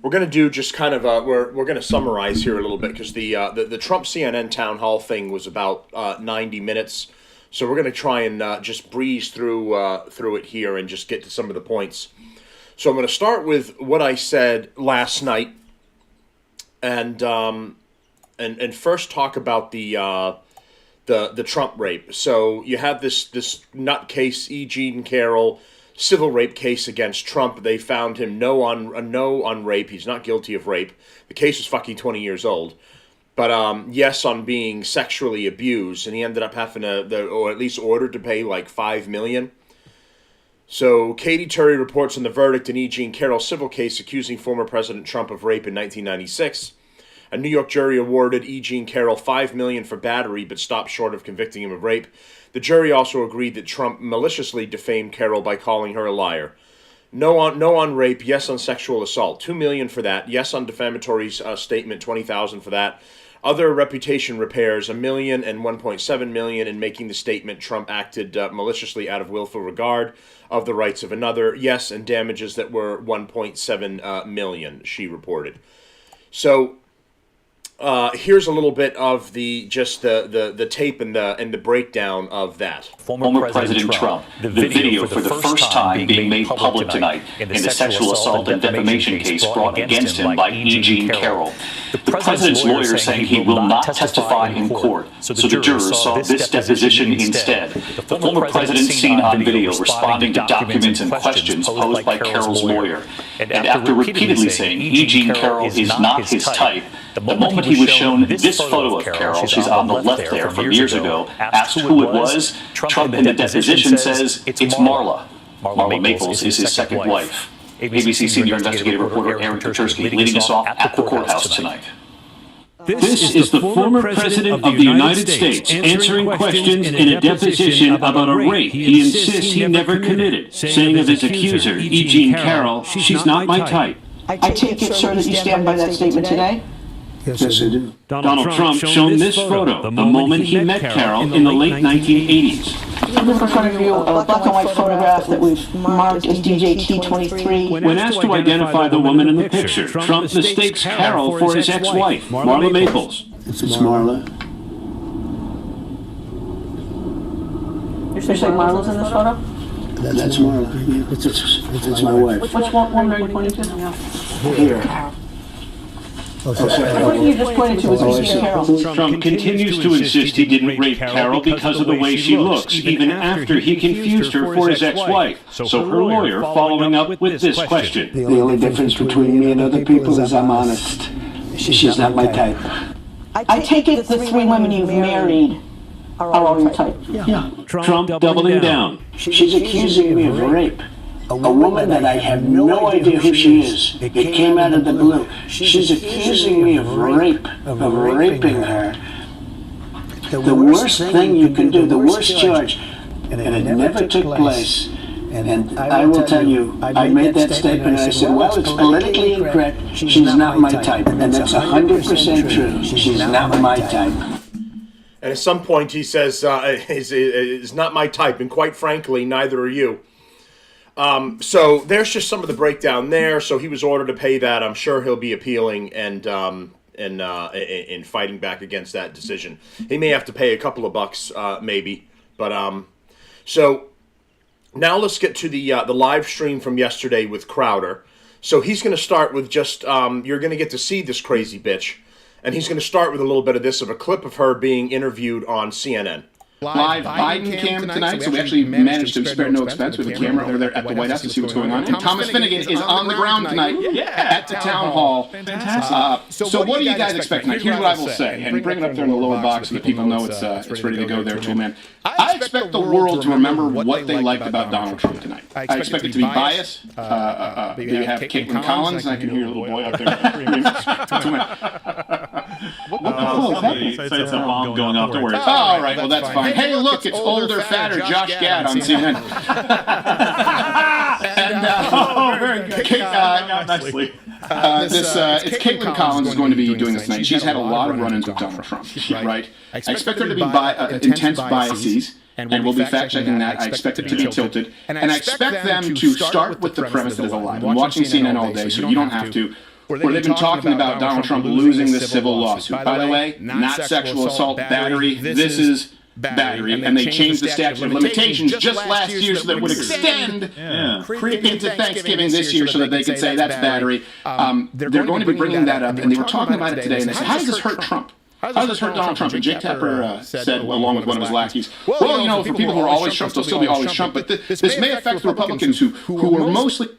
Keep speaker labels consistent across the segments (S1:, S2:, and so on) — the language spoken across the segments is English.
S1: we're going to do just kind of we're going to summarize here a little bit because the Trump CNN town hall thing was about 90 minutes, so we're going to try and just breeze through it here and just get to some of the points. So I'm going to start with what I said last night, and first talk about the Trump rape. So you have this nutcase E. Jean Carroll civil rape case against Trump. They found him no on rape. He's not guilty of rape. The case was fucking 20 years old. But yes, on being sexually abused, and he ended up having or at least ordered to pay like $5 million. So Katie Turry reports on the verdict in E. Jean Carroll's civil case accusing former President Trump of rape in 1996. A New York jury awarded E. Jean Carroll $5 million for battery, but stopped short of convicting him of rape. The jury also agreed that Trump maliciously defamed Carroll by calling her a liar. No on rape, yes on sexual assault. $2 million for that. Yes on defamatory statement, $20,000 for that. Other reputation repairs, $1 million and $1.7 million in making the statement Trump acted maliciously out of willful regard of the rights of another. Yes, and damages that were $1.7 million, she reported. So here's a little bit of the tape and the breakdown of that.
S2: Former President Trump, the video for the first time being made public tonight in the sexual assault and defamation case brought against him by E. Jean Carroll. The president's lawyer saying he will not testify in court, so the jurors saw this deposition instead. The former president seen on video responding to documents and questions posed by Carroll's lawyer. And after repeatedly saying E. Jean Carroll is not his type, the moment he was shown this photo of Carroll, she's on the left there from years ago, asked who it was, Trump in the deposition says it's Marla. Marla Maples is his second wife. ABC senior investigative reporter Aaron Petersky leading us off at the courthouse tonight.
S3: This is the former President of the United States answering questions in a deposition about a rape he insists he never committed, saying of his accuser, E. Jean Carroll, she's not my type.
S4: I take it, sir, that you stand by that statement today?
S3: Yes, I do. Donald Trump shown this photo the moment he met Carroll in the late 1980s.
S4: I have in front of you a black and white photograph that we've marked as DJT23.
S3: When asked to identify the woman in the picture, Trump mistakes Carroll for his ex-wife, Marla Maples.
S5: It's Marla.
S4: You're saying Marla's in this photo?
S5: That's Marla. It's my wife.
S4: Which woman are you pointing to?
S5: Here.
S4: What you just pointed to was E. Jean Carroll.
S3: Trump continues to insist he didn't rape Carroll because of the way she looks, even after he confused her for his ex-wife. So her lawyer following up with this question.
S5: The only difference between me and other people is I'm honest. She's not my type.
S4: I take it the three women you've married are all your type.
S5: Yeah.
S3: Trump doubling down.
S5: She's accusing me of rape. A woman that I have no idea who she is. It came out of the blue. She's accusing me of rape, of raping her. The worst thing you can do, the worst charge, and it never took place. And I will tell you, I made that statement and I said, well, it's politically incorrect. She's not my type. And that's 100% true. She's not my type.
S1: And at some point he says, is not my type, and quite frankly, neither are you. So there's just some of the breakdown there. So he was ordered to pay that. I'm sure he'll be appealing and fighting back against that decision. He may have to pay a couple of bucks, maybe. But so now let's get to the live stream from yesterday with Crowder. So he's going to start with just you're going to get to see this crazy bitch, and he's going to start with a little bit of this of a clip of her being interviewed on CNN.
S6: Live Biden cam tonight, so we actually managed to spare no expense with a camera over there at the White House to see what's going on. And Thomas Finnegan is on the ground tonight at the town hall. So what do you guys expect tonight? Here's what I will say, and bring it up there in the lower box so that people know it's ready to go there too, man. I expect the world to remember what they liked about Donald Trump tonight. I expect it to be biased. You have Caitlin Collins, and I can hear a little boy out there. What the hell is that?
S2: It's a bomb going off. Don't worry.
S6: All right, well, that's fine. Hey, look, it's older, fatter Josh Gad on CNN. And, very good.
S2: Nicely.
S6: It's Caitlin Collins is going to be doing this tonight. She's had a lot of run-ins with Donald Trump, right? I expect there to be intense biases, and we'll be fact-checking that. I expect it to be tilted. And I expect them to start with the premise that is a lie. I've been watching CNN all day, so you don't have to. where they've been talking about Donald Trump losing this civil lawsuit. By the way, not sexual assault, battery. This is battery, and they changed the statute of limitations just last year so that it would extend creep into Thanksgiving this year so that they could say that's battery. They're going to be bringing that up, and they were talking about it today, and they said, how does this hurt Trump? How does this hurt Donald Trump? And Jake Tapper said, along with one of his lackeys, well, you know, for people who are always Trump, they'll still be always Trump, but this may affect the Republicans who are mostly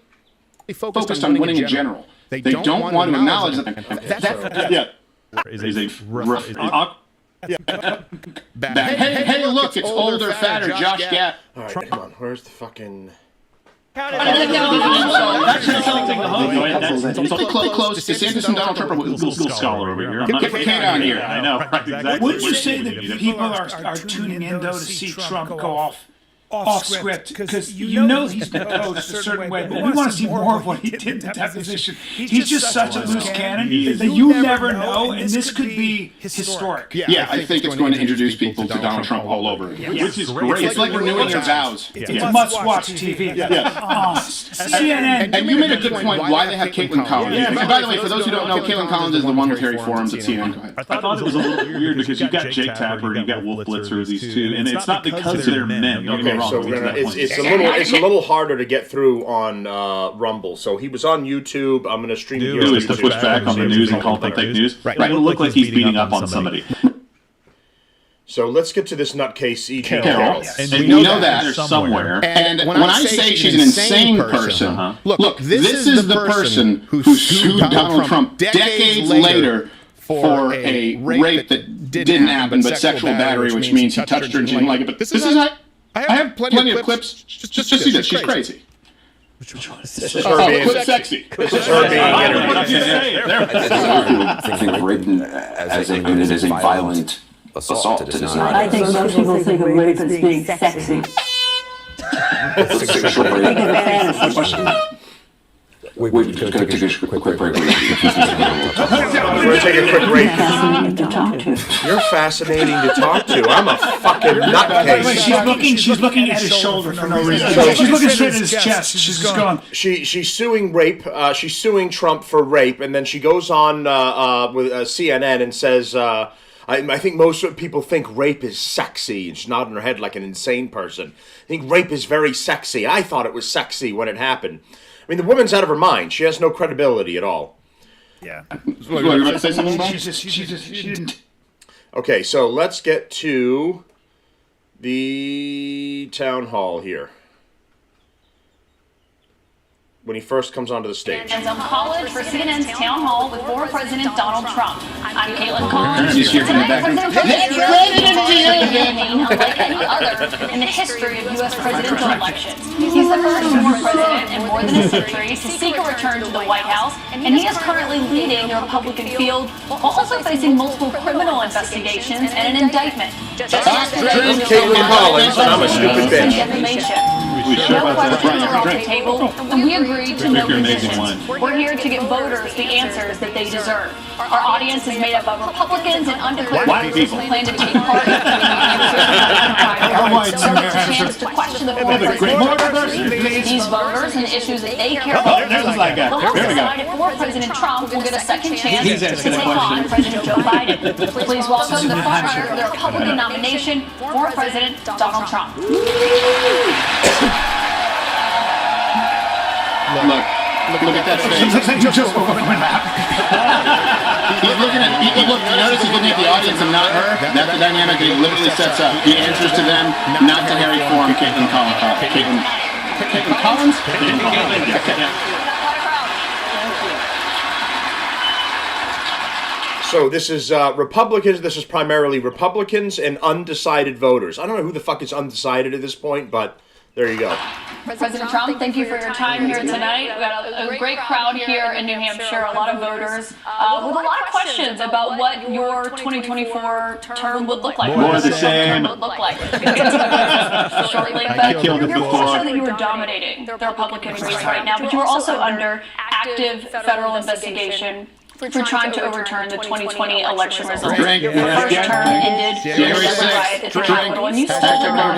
S6: focused on winning in general. They don't want to acknowledge that. Hey, look, it's older, fatter Josh Gad.
S1: All right, come on. Where's the fucking...
S2: That's just something to hope.
S6: Close. DeSantis and Donald Trump are
S2: Google scholar over here.
S6: Get Kate on here.
S2: I know, right, exactly.
S7: Wouldn't you say that people are tuning in, though, to see Trump go off script, because you know he's been coached a certain way, but we want to see more of what he did in the deposition. He's just such a loose cannon that you never know, and this could be historic.
S6: Yeah, I think it's going to introduce people to Donald Trump all over again, which is great. It's like renewing your vows.
S7: It's must-watch TV. CNN.
S6: And you made a good point why they have Caitlin Collins. And by the way, for those who don't know, Caitlin Collins is the one with Harry Forums at CNN. Go ahead.
S2: I thought it was a little weird because you've got Jake Tapper and you've got Wolf Blitzer, these two, and it's not because they're men. Don't get me wrong.
S1: So it's a little harder to get through on Rumble. So he was on YouTube. I'm going to stream here.
S2: Do is to push back on the news and call them fake news. Right. It'll look like he's beating up on somebody.
S1: So let's get to this nutcase E.G. Carroll.
S6: And we know that somewhere. And when I say she's an insane person, look, this is the person who sued Donald Trump decades later for a rape that didn't happen, but sexual battery, which means he touched her and she didn't like it. But this is not... I have plenty of clips. Just see this. She's crazy.
S1: This is her being
S6: sexy.
S1: This is her being interviewed.
S8: I think rape as a violent assault. It is not.
S4: I think most people think of rape as being sexy. Think of fantasy.
S8: We're going to take a quick break.
S1: We're going to take a quick break.
S4: Fascinating to talk to.
S1: You're fascinating to talk to. I'm a fucking nutcase.
S7: She's looking at his shoulder for no reason. She's looking straight at his chest. She's just going.
S1: She's suing rape. She's suing Trump for rape, and then she goes on with CNN and says, I think most people think rape is sexy, and she's nodding her head like an insane person. I think rape is very sexy. I thought it was sexy when it happened. I mean, the woman's out of her mind. She has no credibility at all.
S7: Yeah.
S6: You about to say something, Bob?
S7: She didn't.
S1: Okay, so let's get to the town hall here. When he first comes onto the stage.
S9: And some college for CNN's town hall with former President Donald Trump. I'm Caitlin Collins.
S6: She's here from the back.
S9: President unlike any other in the history of U.S. presidential elections. He's the first former president in more than a century to seek a return to the White House, and he is currently leading the Republican field while also facing multiple criminal investigations and an indictment.
S1: I'm Caitlin Collins, and I'm a stupid bitch.
S9: No questions are off the table, and we agreed to no conditions. We're here to give voters the answers that they deserve. Our audience is made up of Republicans and undeclared voters who plan to take part in the answers. So it's a chance to question the former president. These voters and issues that they care about. They'll help decide if former President Trump will get a second chance to take on President Joe Biden. Please welcome the frontrunner for the Republican nomination, former President Donald Trump.
S6: Look at that face. He's looking at, you notice he's looking at the audience and not her? That's the dynamic that he literally sets up. He answers to them, not to Harry Forum, Caitlin Collins. Caitlin Collins?
S1: So this is Republicans. This is primarily Republicans and undecided voters. I don't know who the fuck is undecided at this point, but there you go.
S9: President Trump, thank you for your time here tonight. We've got a great crowd here in New Hampshire, a lot of voters with a lot of questions about what your 2024 term would look like.
S2: More of the same.
S9: Would look like. Shortly, but
S2: I killed it
S9: you're
S2: before.
S9: also that you were dominating the Republican race right now, but you were also under active federal investigation for trying to overturn the 2020 election results. Your first term ended with a riot at the Capitol, and you still did not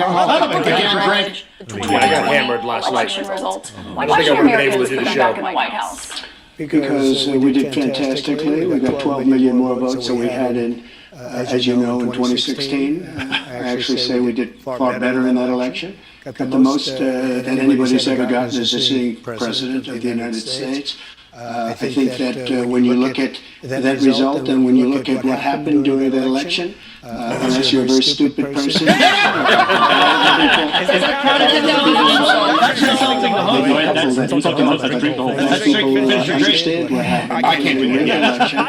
S1: I got hammered last night.
S9: election results. Why
S1: I don't think I
S9: should
S1: would have been able to
S9: Americans
S1: do
S9: put
S1: the
S9: them
S1: show.
S9: back in the White House?
S5: because we did fantastically. We got 12 million more votes than we had in, as you know, in 2016. I actually say we did far better in that election. Got the most that anybody's ever gotten as a sitting president of the United States. I think that when you look at that result and when you look at what happened during that election, unless you're a very stupid person. I can't do it.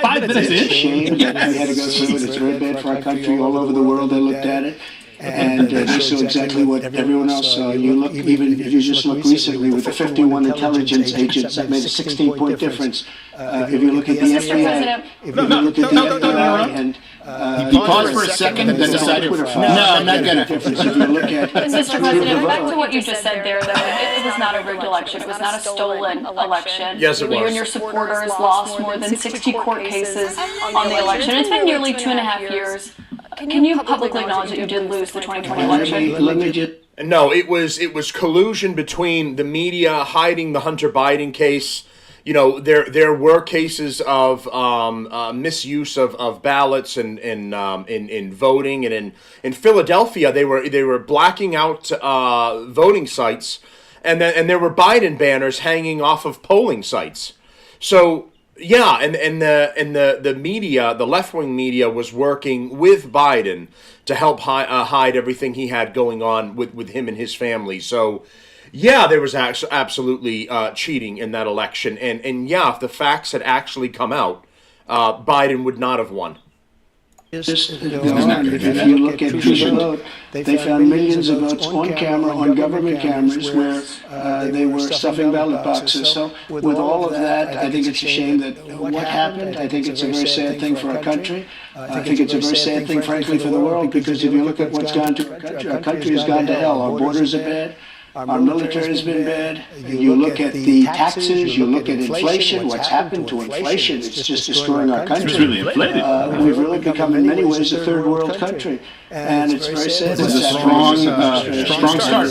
S6: 5 minutes
S5: It's a shame that we had to go through it. It's very bad for our country. All over the world they looked at it. And they saw exactly what everyone else saw. You look, even if you just look recently with the 51 intelligence agents, that made a 16-point difference. If you look at the FBI, if you look at the FBI, and
S6: he paused for a second and then decided, no, I'm not gonna.
S5: If you look at
S9: Mr. President, back to what you just said there, though, it was not a rigged election. It was not a stolen election.
S1: Yes, it was.
S9: You and your supporters lost more than 60 court cases on the election. It's been nearly 2.5 years. Can you publicly acknowledge that you did lose the 2020 election?
S5: let me just.
S1: No, it was collusion between the media hiding the Hunter Biden case. You know, there were cases of misuse of ballots and in voting, and in Philadelphia they were blacking out voting sites, and there were Biden banners hanging off of polling sites. So yeah, and the media, the left-wing media, was working with Biden to help hide everything he had going on with him and his family. So yeah, there was absolutely cheating in that election, and yeah, if the facts had actually come out, Biden would not have won.
S5: If you look at people vote, they found millions of votes on camera, on government cameras, where they were stuffing ballot boxes. So with all of that, I think it's a shame that what happened. I think it's a very sad thing for our country. I think it's a very sad thing, frankly, for the world, because if you look at what's gone to our country has gone to hell. Our borders are bad. Our military has been bad. You look at the taxes, you look at inflation, what's happened to inflation, it's just destroying our country.
S6: It's really inflated.
S5: We've really become in many ways a third world country. And it's very sad.
S6: It's a strong start.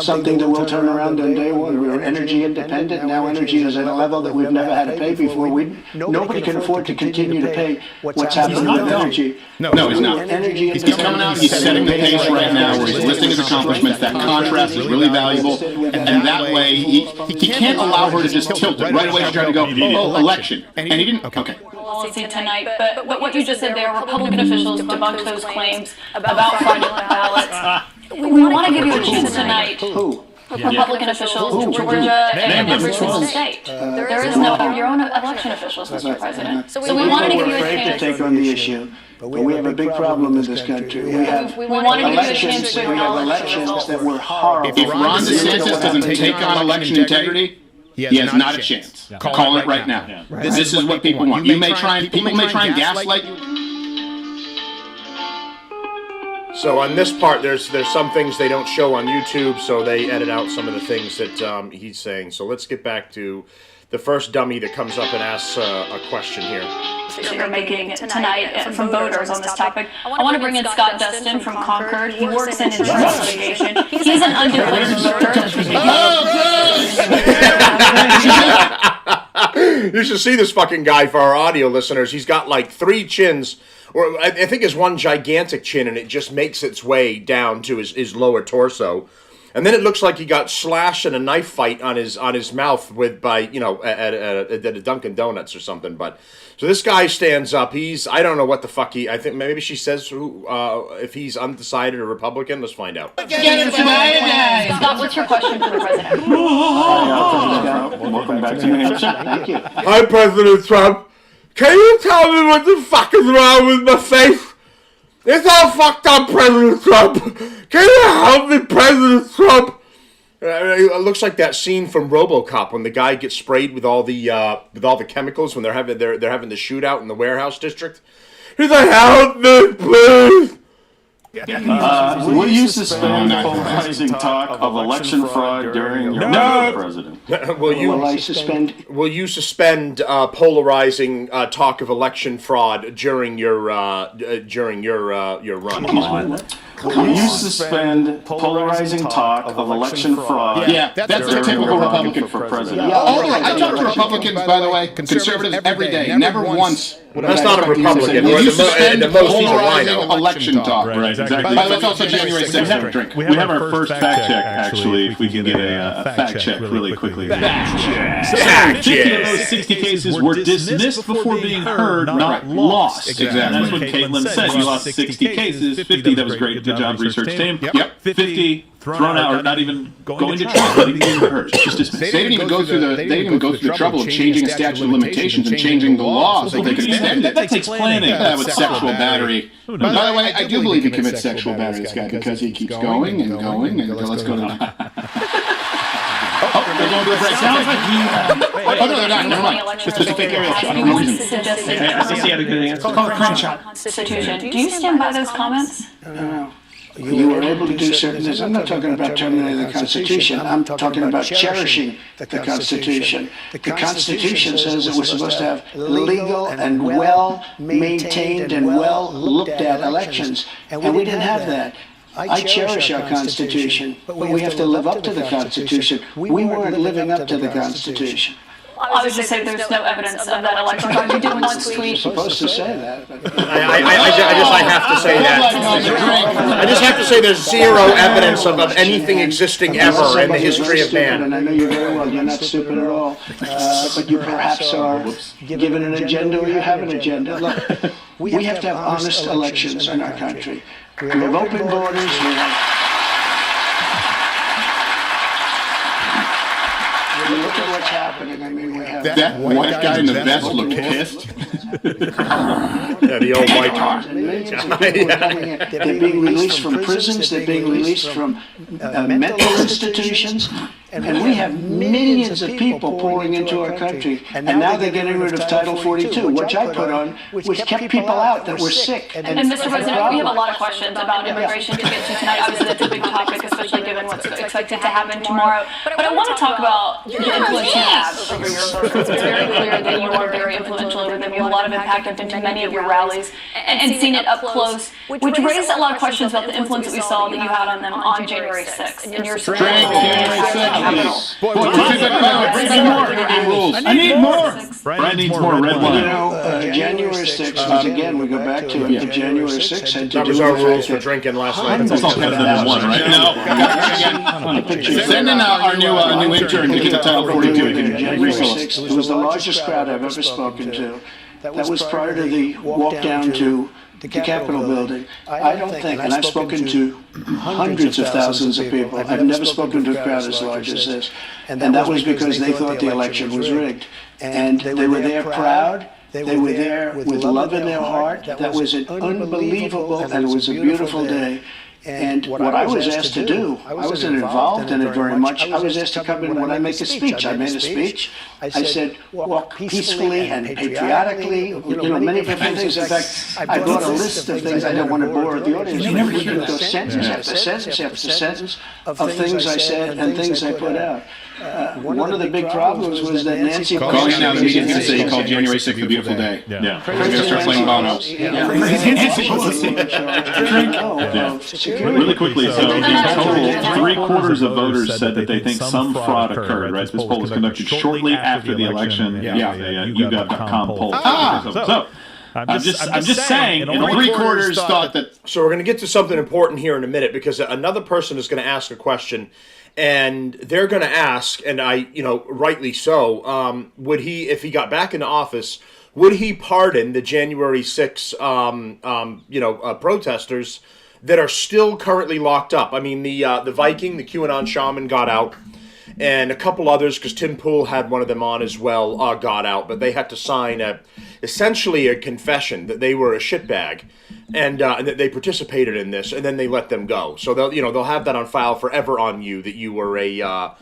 S5: Something that will turn around on day one. We were energy independent. Now energy is at a level that we've never had to pay before. Nobody can afford to continue to pay what's happening with energy.
S6: No, he's not. He's coming out, he's setting the pace right now where he's listing his accomplishments. That contrast is really valuable. And that way, he can't allow her to just tilt it. Right away, she's trying to go, oh, election. And he didn't? Okay.
S9: We'll see tonight, but what you just said there, Republican officials debunked those claims about fraudulent ballots. We want to give you a chance tonight.
S5: Who?
S9: Republican officials, Georgia, and every single state. There is no your own election officials, Mr. President. So we wanted to give you a
S5: chance. We're afraid to take on the issue, but we have a big problem in this country. We have elections that were horrible.
S6: If Ron DeSantis doesn't take on election integrity, he has not a chance. Call it right now. This is what people want. People may try and gaslight you.
S1: So on this part, there's some things they don't show on YouTube, so they edit out some of the things that he's saying. So let's get back to the first dummy that comes up and asks a question here.
S9: You're making tonight from voters on this topic. I want to bring in Scott Dustin from Concord. He works in insurance litigation. He's an undeclared voter.
S1: You should see this fucking guy for our audio listeners. He's got like 3 chins, or I think it's one gigantic chin, and it just makes its way down to his lower torso. And then it looks like he got slashed in a knife fight on his mouth at a Dunkin' Donuts or something. But so this guy stands up. I don't know what the fuck I think maybe she says if he's undecided or Republican. Let's find out.
S9: Scott, what's your question for the president?
S2: Welcome back to New Hampshire.
S5: Thank you.
S1: Hi, President Trump. Can you tell me what the fuck is wrong with my face? It's all fucked up, President Trump. Can you help me, President Trump? It looks like that scene from RoboCop when the guy gets sprayed with all the chemicals when they're having the shootout in the warehouse district. He's like, "Help me, please."
S2: Will you suspend polarizing talk of election fraud during your president?
S1: Will you suspend polarizing talk of election fraud during your run?
S2: Come on. Will you suspend polarizing talk of election fraud?
S6: Yeah, that's the typical Republican
S2: for president.
S6: I talk to Republicans, by the way, conservatives every day. Never once.
S1: That's not a Republican.
S6: Will you
S1: The
S6: suspend
S1: most he's a
S6: polarizing
S1: rhino.
S6: election talk?
S2: Right, exactly.
S6: By the way, that's also January 6th drink.
S2: We have our first fact check, actually, if we can get a fact check really quickly.
S1: Fact
S2: 50 of those 60 cases were dismissed before being heard, not lost.
S6: Exactly.
S2: That's what Caitlin said. You lost 60 cases, 50, that was great. Good job, research team.
S6: Yep.
S2: 50 thrown out, or not even going to trial, not even getting heard. Just dismissed.
S6: They didn't even go through the trouble of changing the statute of limitations and changing the law so they could extend it.
S2: That takes planning.
S6: With sexual battery. By the way, I do believe he commits sexual battery, this guy, because he keeps going and going and let's go to they're going to a break. Sounds like he... Oh, no, they're not. Never mind. It's just a fake aerial shot. No reason.
S7: Call it crane shot.
S9: Constitution. Do you stand by those comments?
S5: You were able to do certain things. I'm not talking about terminating the Constitution. I'm talking about cherishing the Constitution. The Constitution says that we're supposed to have legal and well-maintained and well-looked-at elections, and we didn't have that. I cherish our Constitution, but we have to live up to the Constitution. We weren't living up to the Constitution.
S9: I was just saying there's no evidence of that election fraud. You did one tweet.
S5: You're supposed to say that.
S1: I have to say that. I just have to say there's zero evidence of anything existing ever in the history of man.
S5: And I know you very well. You're not stupid at all. But you perhaps are given an agenda or you have an agenda. Look, we have to have honest elections in our country. We have open borders. Look at what's happening. I mean, we have
S6: that white guy in the vest looked pissed.
S1: Yeah, the old white guy.
S5: They're being released from prisons. They're being released from mental institutions. And we have millions of people pouring into our country. And now they're getting rid of Title 42, which I put on, which kept people out that were sick.
S9: And Mr. President, we have a lot of questions about immigration to get to tonight. Obviously, that's a big topic, especially given what's expected to happen tomorrow. But I want to talk about the influence you have over your voters. It's very clear that you are very influential over them. You have a lot of impact. I've been to many of your rallies and seen it up close, which raised a lot of questions about the influence that we saw that you had on them on January 6th. In your
S6: January 6th. Boy, I need more.
S2: Brad needs more red wine.
S5: You know, January 6th, once again, we go back to it, but January 6th had to do
S1: That was our rules for drinking last night.
S2: That's all kind of one, right?
S6: No. Send in our new intern to get the Title 42.
S5: January 6th, it was the largest crowd I've ever spoken to. That was prior to the walk down to the Capitol building. I don't think, and I've spoken to hundreds of thousands of people, I've never spoken to a crowd as large as this. And that was because they thought the election was rigged. And they were there proud. They were there with love in their heart. That was an unbelievable, and it was a beautiful day. And what I was asked to do, I wasn't involved in it very much. I was asked to come in when I make a speech. I made a speech. I said, walk peacefully and patriotically, many different things. In fact, I brought a list of things. I don't want to bore the audience. You never hear those sentence after sentence after sentence of things I said and things I put out. One of the big problems was that Nancy Pelosi...
S6: Call you now, the media can say you called January 6th a beautiful day.
S2: Yeah.
S6: We're going to start playing Bono.
S2: Really quickly, so in total, 3/4 of voters said that they think some fraud occurred, right? This poll was conducted shortly after the election. YouGov.com poll. So, I'm just saying, and
S6: 3/4 thought that...
S1: So we're going to get to something important here in a minute, because another person is going to ask a question, and they're going to ask, and rightly so, would he, if he got back into office, would he pardon the January 6 protesters that are still currently locked up? I mean, the Viking, the QAnon shaman, got out, and a couple others, because Tim Pool had one of them on as well, got out, but they had to sign essentially a confession that they were a shitbag, and that they participated in this, and then they let them go. So they'll have that on file forever on you, that you were a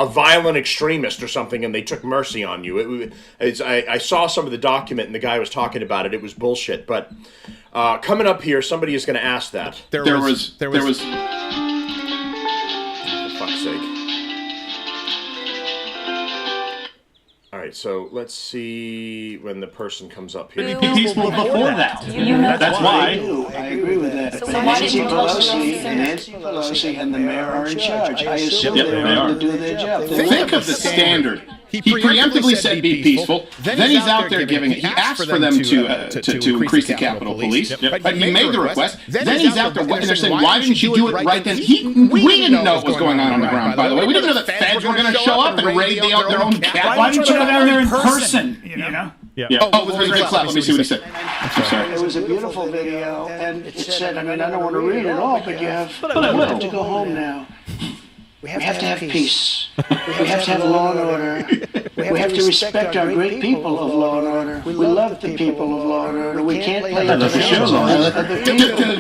S1: violent extremist or something, and they took mercy on you. I saw some of the document, and the guy was talking about it. It was bullshit. But coming up here, somebody is going to ask that.
S6: There was.
S1: For fuck's sake. All right. right, so let's see when the person comes up here.
S2: Be peaceful before that. That's why.
S5: I agree with that.
S9: So why did you tell us
S5: Nancy Pelosi and the mayor are in charge. I assume
S2: Yep,
S5: they
S2: they
S5: were
S2: are.
S5: to do their job.
S6: Think of the standard. He preemptively said be peaceful. Then he's out there giving it. He asked for them to increase the Capitol Police. But he made the request. Then he's out there and they're saying, why didn't you do it right then? We didn't know what was going on the ground, by the way. We didn't know that feds were going to show up and raid their own Capitol.
S7: Why didn't you go down there in person? You know?
S2: Yeah.
S6: Oh, it was a very good clap. Let me see what he said. I'm sorry.
S5: It was a beautiful video, and it said, I mean, I don't want to read it all, but you have to go home now. We have to have peace. We have to have law and order. We have to respect our great people of law and order. We love the people of law and order. We can't play
S2: love the show, Law and
S5: other people.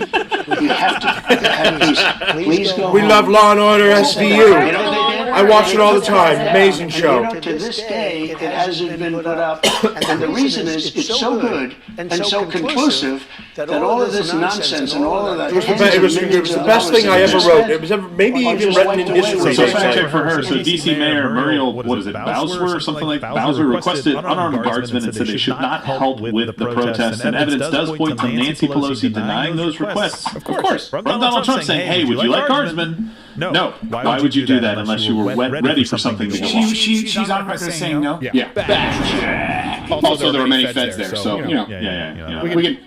S5: We have to have peace. Please go home.
S1: We love Law and Order SVU.
S5: You know what they did?
S1: I watch it all the time. Amazing
S5: And
S1: show.
S5: you know, to this day, it hasn't been put up. And the reason is it's so good and so conclusive that all of this nonsense and all of that.
S1: It was the best thing I ever wrote. It was ever, maybe even written in history.
S2: So fact check for her. So DC Mayor Muriel, what is it, Bowser or something like that? Bowser requested unarmed guardsmen and said they should not help with the protests. And evidence does point to Nancy Pelosi denying those requests. Of course. From Donald Trump saying, hey, would you like guardsmen? No. Why would you do that unless you were ready for something to go on?
S7: She's on record saying no.
S6: Yeah. Also, there were many feds there, so, you know.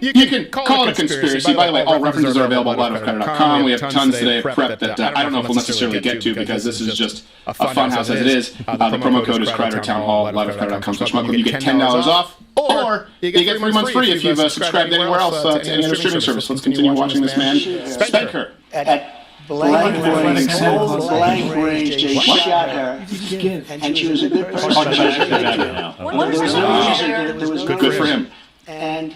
S6: You can call it a conspiracy. By the way, all references are available at loudoffcolor.com. We have tons today of prep that I don't know if we'll necessarily get to because this is just a fun house as it is. The promo code is Crowder Town Hall, loudoffcolor.com/Muckle. You get $10 off, or you get 3 months free if you've subscribed anywhere else to any other streaming service. Let's continue watching this man spank her.
S5: At blank range, they shot her, and she was a good person. There was no
S6: Good for him.
S5: And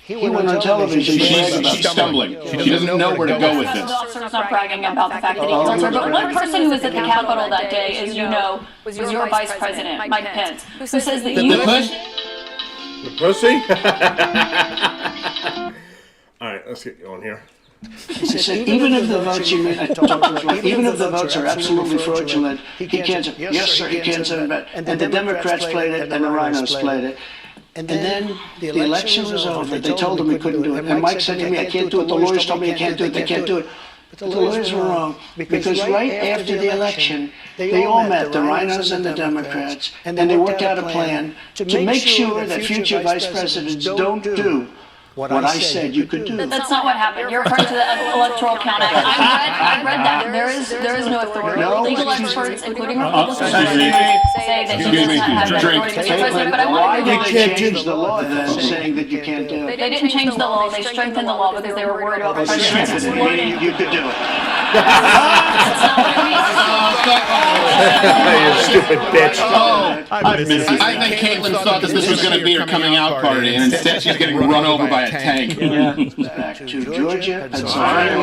S5: he went on television.
S6: She's stumbling. She doesn't know where to go with
S9: The
S6: this.
S9: officer's not bragging about the fact that he killed her, but one person who was at the Capitol that day, as you know, was your vice president, Mike Pence, who says that you...
S1: The pussy? All right, let's get going here.
S5: He said, even if the votes even if the votes are absolutely fraudulent, he can't. Yes, sir, he can't send it back. And the Democrats played it, and the Rhinos played it. And then the election was over. They told him he couldn't do it. And Mike said to me, I can't do it. The lawyers told me I can't do it. They can't do it. But the lawyers were wrong. Because right after the election, they all met, the Rhinos and the Democrats, and they worked out a plan to make sure that future vice presidents don't do what I said you could do.
S9: That's not what happened. You're referring to the Electoral Count Act. I read that. There is no authority. Legal experts, including Republicans, say that he doesn't have the authority to be president. But I want to
S5: They change the law then, saying that you can't do it.
S9: They didn't change the law. They strengthened the law because they were worried about the president's exploding.
S5: You could do it.
S9: That's not what it
S1: You stupid bitch.
S6: I think Caitlin thought that this was going to be her coming out party, and instead she's getting run over by a tank.
S5: Back to Georgia, Pennsylvania.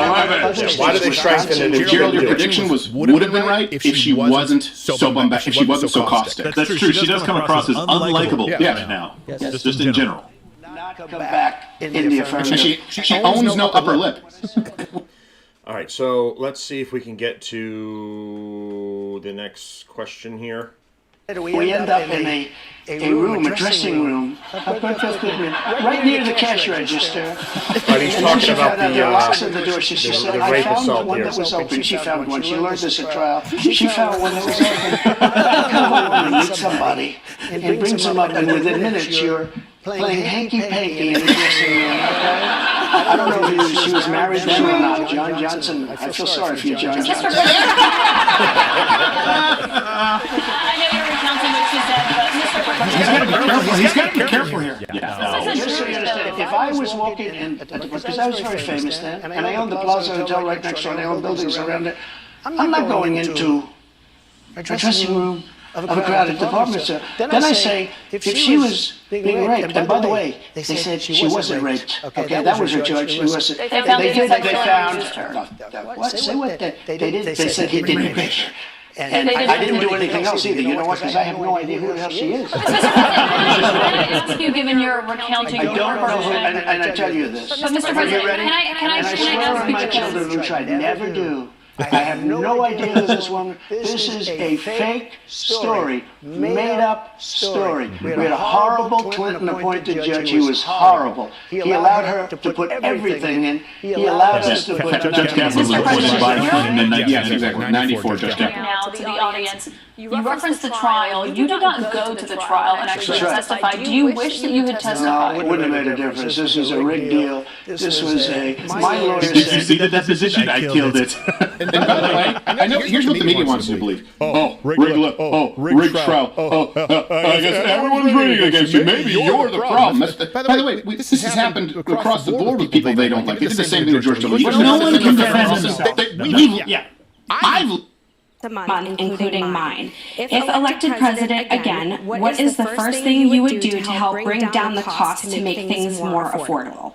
S1: Why do they strengthen it?
S6: Gerald, your prediction would have been right if she wasn't so bombastic, if she wasn't so caustic.
S2: That's true. She does come across as unlikable right now. Just in general.
S5: Not come back in the affirmative.
S6: She owns no upper lip.
S1: All right, so let's see if we can get to the next question here.
S5: We end up in a room, a dressing room, right near the cash register.
S1: But he's talking about
S5: the locks on the door. She said,
S1: the
S5: I
S1: rape
S5: found
S1: assault
S5: one
S1: here.
S5: that was open. She found one. She learned this at trial. She found one that was open. Come on, meet somebody and brings them up, and within minutes you're playing hanky-panky in the dressing room, okay? I don't know if she was married then or not. John Johnson, I feel sorry for you, John Johnson.
S9: I know you're recounting what she said, but Mr.
S6: He's got to be careful here.
S5: Just so you understand, if I was walking in, because I was very famous then, and I owned the Plaza Hotel right next door, and I owned buildings around it, I'm not going into a dressing room of a crowded department store. Then I say, if she was being raped, and by the way, they said she wasn't raped. Okay, that was her charge. She wasn't.
S9: They found
S5: They found.
S9: her.
S5: What? Say what? They did. They said he didn't rape her. And I didn't do anything else either. You know what? Because I have no idea who the hell she is.
S9: Can I ask you, given your recounting
S5: I
S9: of
S5: don't
S9: her
S5: know who,
S9: version?
S5: and I tell you this.
S9: But Mr. President, can I
S5: And I
S9: ask
S5: swear on my
S9: you
S5: children, which I'd never do, I have no idea who this woman. This is a fake story, made up story. We had a horrible Clinton appointed judge. He was horrible. He allowed her to put everything in. He allowed us to put
S2: Judge Kaplan was appointed by Clinton in 1994.
S6: Yes, exactly. 94, Judge Kaplan.
S9: Now to the audience, you referenced the trial. You did not go to the trial and actually testify. Do you wish that you had
S5: No,
S9: testified?
S5: it wouldn't have made a difference. This was a rigged deal. This was my lawyer
S2: Did you
S5: said.
S2: see the deposition? I killed it.
S6: And by the way, I know here's what the media wants you to believe. Rigged trial. I guess everyone's rigging against you. Maybe you're the problem. By the way, this has happened across the board with people they don't like. They did the same thing to George W.
S2: No one can defend himself.
S6: I've
S10: including mine. If elected president again, what is the first thing you would do to help bring down the cost to make things more affordable?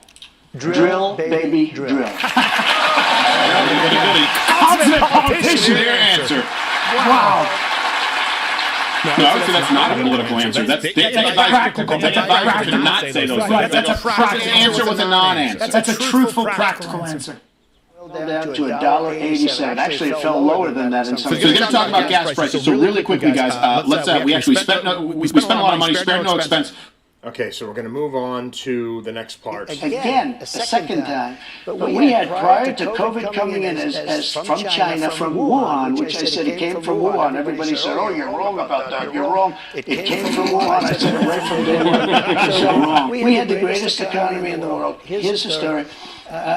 S5: Drill, baby, drill.
S6: Consummate politician. Their answer. Wow. No, I would say that's not a political answer. That's practical. That's advisor to not say those things.
S7: That's a practical
S6: answer with a non-answer.
S7: That's a truthful, practical answer.
S5: Down to $1.87. Actually, it fell lower than that in some
S6: So we're going to talk about gas prices. So really quickly, guys, we actually spent a lot of money, spared no expense.
S1: Okay, so we're going to move on to the next part.
S5: Again, a second time. But we had, prior to COVID coming in as from China, from Wuhan, which I said it came from Wuhan. Everybody said, oh, you're wrong about that. You're wrong. It came from Wuhan. I said it right from day one. So wrong. We had the greatest economy in the world. Here's the story.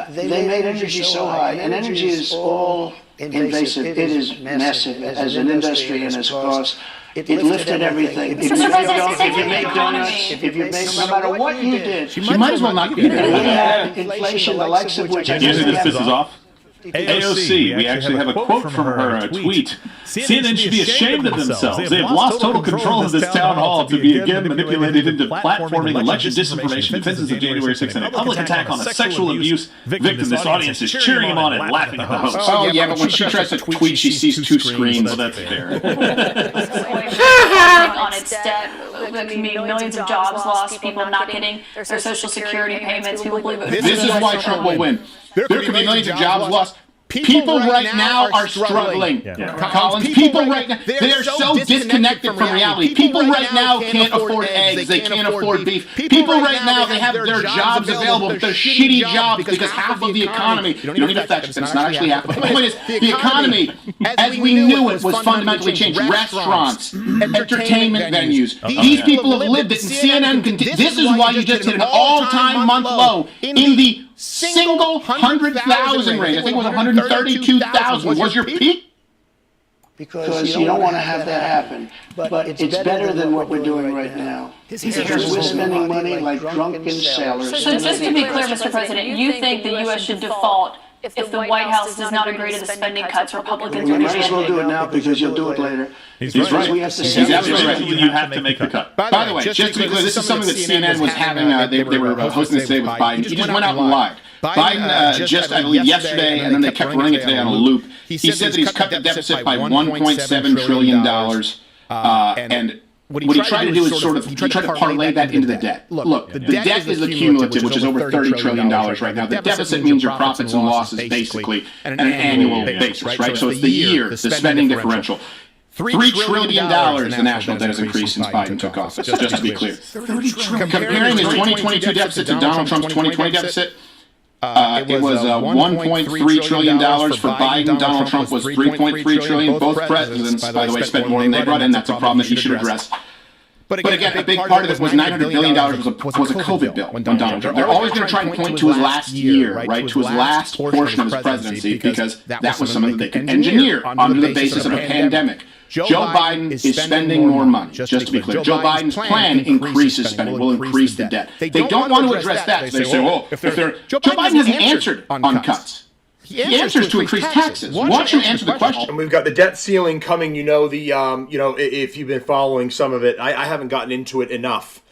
S5: They made energy so high, and energy is all invasive. It is massive as an industry and as a cost. It lifted everything. If you make donuts, if you make, no matter what you did,
S6: She might as well not be there.
S5: we had inflation, the likes of which I
S2: Do you know who this
S5: never
S2: pisses off? AOC. We actually have a quote from her, a tweet. CNN should be ashamed of themselves. They have lost total control of this town hall to be again manipulated into platforming election disinformation, defenses of January 6th, and a public attack on a sexual abuse victim. This audience is cheering him on and laughing at the host.
S6: Oh, yeah, but when she tries to tweet, she sees two screens.
S2: Well, that's fair.
S9: On its debt, that can mean millions of jobs lost, people not getting their social security payments. People believe it.
S6: This is why Trump will win. There could be millions of jobs lost. People right now are struggling. Collins, people right now, they are so disconnected from reality. People right now can't afford eggs. They can't afford beef. People right now, they have their jobs available, but they're shitty jobs because half of the economy, you don't need to fetch it, it's not actually half. But the point is, the economy, as we knew it, was fundamentally changed. Restaurants, entertainment venues. These people have lived it, and CNN, this is why you just hit an all-time month low in the single 100,000 range. I think it was 132,000 was your peak.
S5: Because you don't want to have that happen. But it's better than what we're doing right now. Because we're spending money like drunken sailors.
S9: So just to be clear, Mr. President, you think the U.S. should default if the White House does not agree to the spending cuts Republicans are
S5: We
S9: going
S5: might as well do it now because you'll do it later.
S2: He's right.
S5: We have to
S2: He's absolutely right. You have to make the cut.
S6: By the way, just to be clear, this is something that CNN was having, they were hosting this today with Biden. He just went out and lied. Biden just, I believe, yesterday, and then they kept running it today on a loop. He said that he's cut the deficit by $1.7 trillion. And what he tried to do is he tried to parlay that into the debt. Look, the debt is the cumulative, which is over $30 trillion right now. The deficit means your profits and losses, basically, on an annual basis, right? So it's the year, the spending differential. $3 trillion the national debt has increased since Biden took office, just to be clear. Comparing his 2022 deficit to Donald Trump's 2020 deficit, it was $1.3 trillion for Biden. Donald Trump was $3.3 trillion. Both presidents, by the way, spent more than they brought in. That's a problem that you should address. But again, a big part of it was $900 billion was a COVID bill on Donald Trump. They're always going to try and point to his last year, right, to his last portion of his presidency, because that was something that they could engineer under the basis of a pandemic. Joe Biden is spending more money, just to be clear. Joe Biden's plan increases spending, will increase the debt. They don't want to address that. They say, oh, Joe Biden hasn't answered on cuts. He answers to increase taxes. Why don't you answer the question?
S1: And we've got the debt ceiling coming. If you've been following some of it, I haven't gotten into it enough.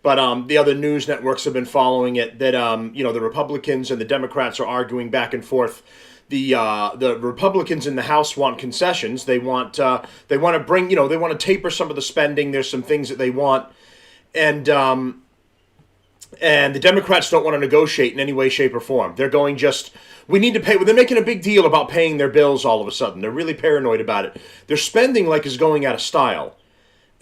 S1: But the other news networks have been following it. That the Republicans and the Democrats are arguing back and forth. The Republicans in the House want concessions. They want to bring, they want to taper some of the spending. There's some things that they want, and And the Democrats don't want to negotiate in any way, shape, or form. They're going we need to pay. They're making a big deal about paying their bills all of a sudden. They're really paranoid about it. They're spending like it's going out of style.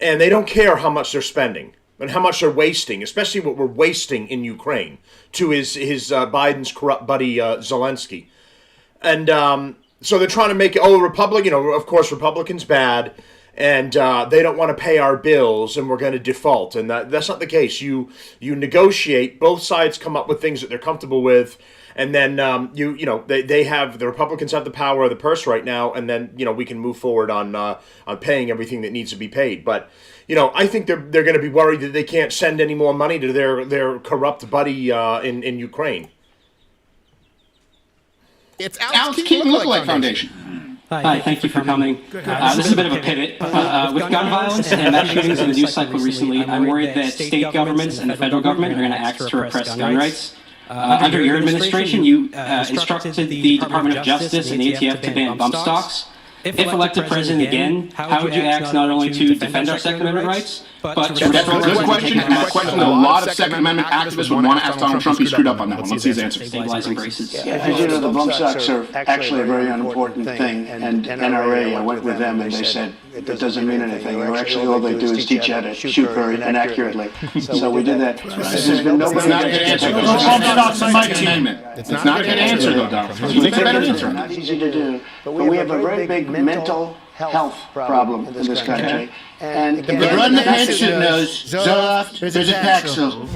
S1: And they don't care how much they're spending and how much they're wasting, especially what we're wasting in Ukraine to his Biden's corrupt buddy Zelensky. And so they're trying to make it, of course, Republicans bad. And they don't want to pay our bills, and we're going to default. And that's not the case. You negotiate. Both sides come up with things that they're comfortable with, and then the Republicans have the power of the purse right now, and then we can move forward on paying everything that needs to be paid. But I think they're going to be worried that they can't send any more money to their corrupt buddy in Ukraine.
S6: It's Alex Keaton Lookalike Foundation.
S11: Hi, thank you for coming. This is a bit of a pivot. With gun violence and mass shootings in the news cycle recently, I'm worried that state governments and the federal government are going to act to repress gun rights. Under your administration, you instructed the Department of Justice and the ATF to ban bump stocks. If elected president again, how would you act not only to defend our Second Amendment rights, but to
S6: That's a good question, and a question that a lot of Second Amendment activists would want to ask Donald Trump. He screwed up on that one. Let's see his answer.
S11: Stabilizing braces.
S5: As you know, the bump stocks are actually a very unimportant thing, and NRA, I went with them and they said it doesn't mean anything. Or actually, all they do is teach you how to shoot very inaccurately. So we did that. There's been nobody.
S6: It's not a good answer. Bump stocks in my team. It's not a good answer, though, Donald. You think a better answer?
S5: It's not easy to do, but we have a very big mental health problem in this country. And
S6: the run the pension knows Zoloft, there's a Paxil.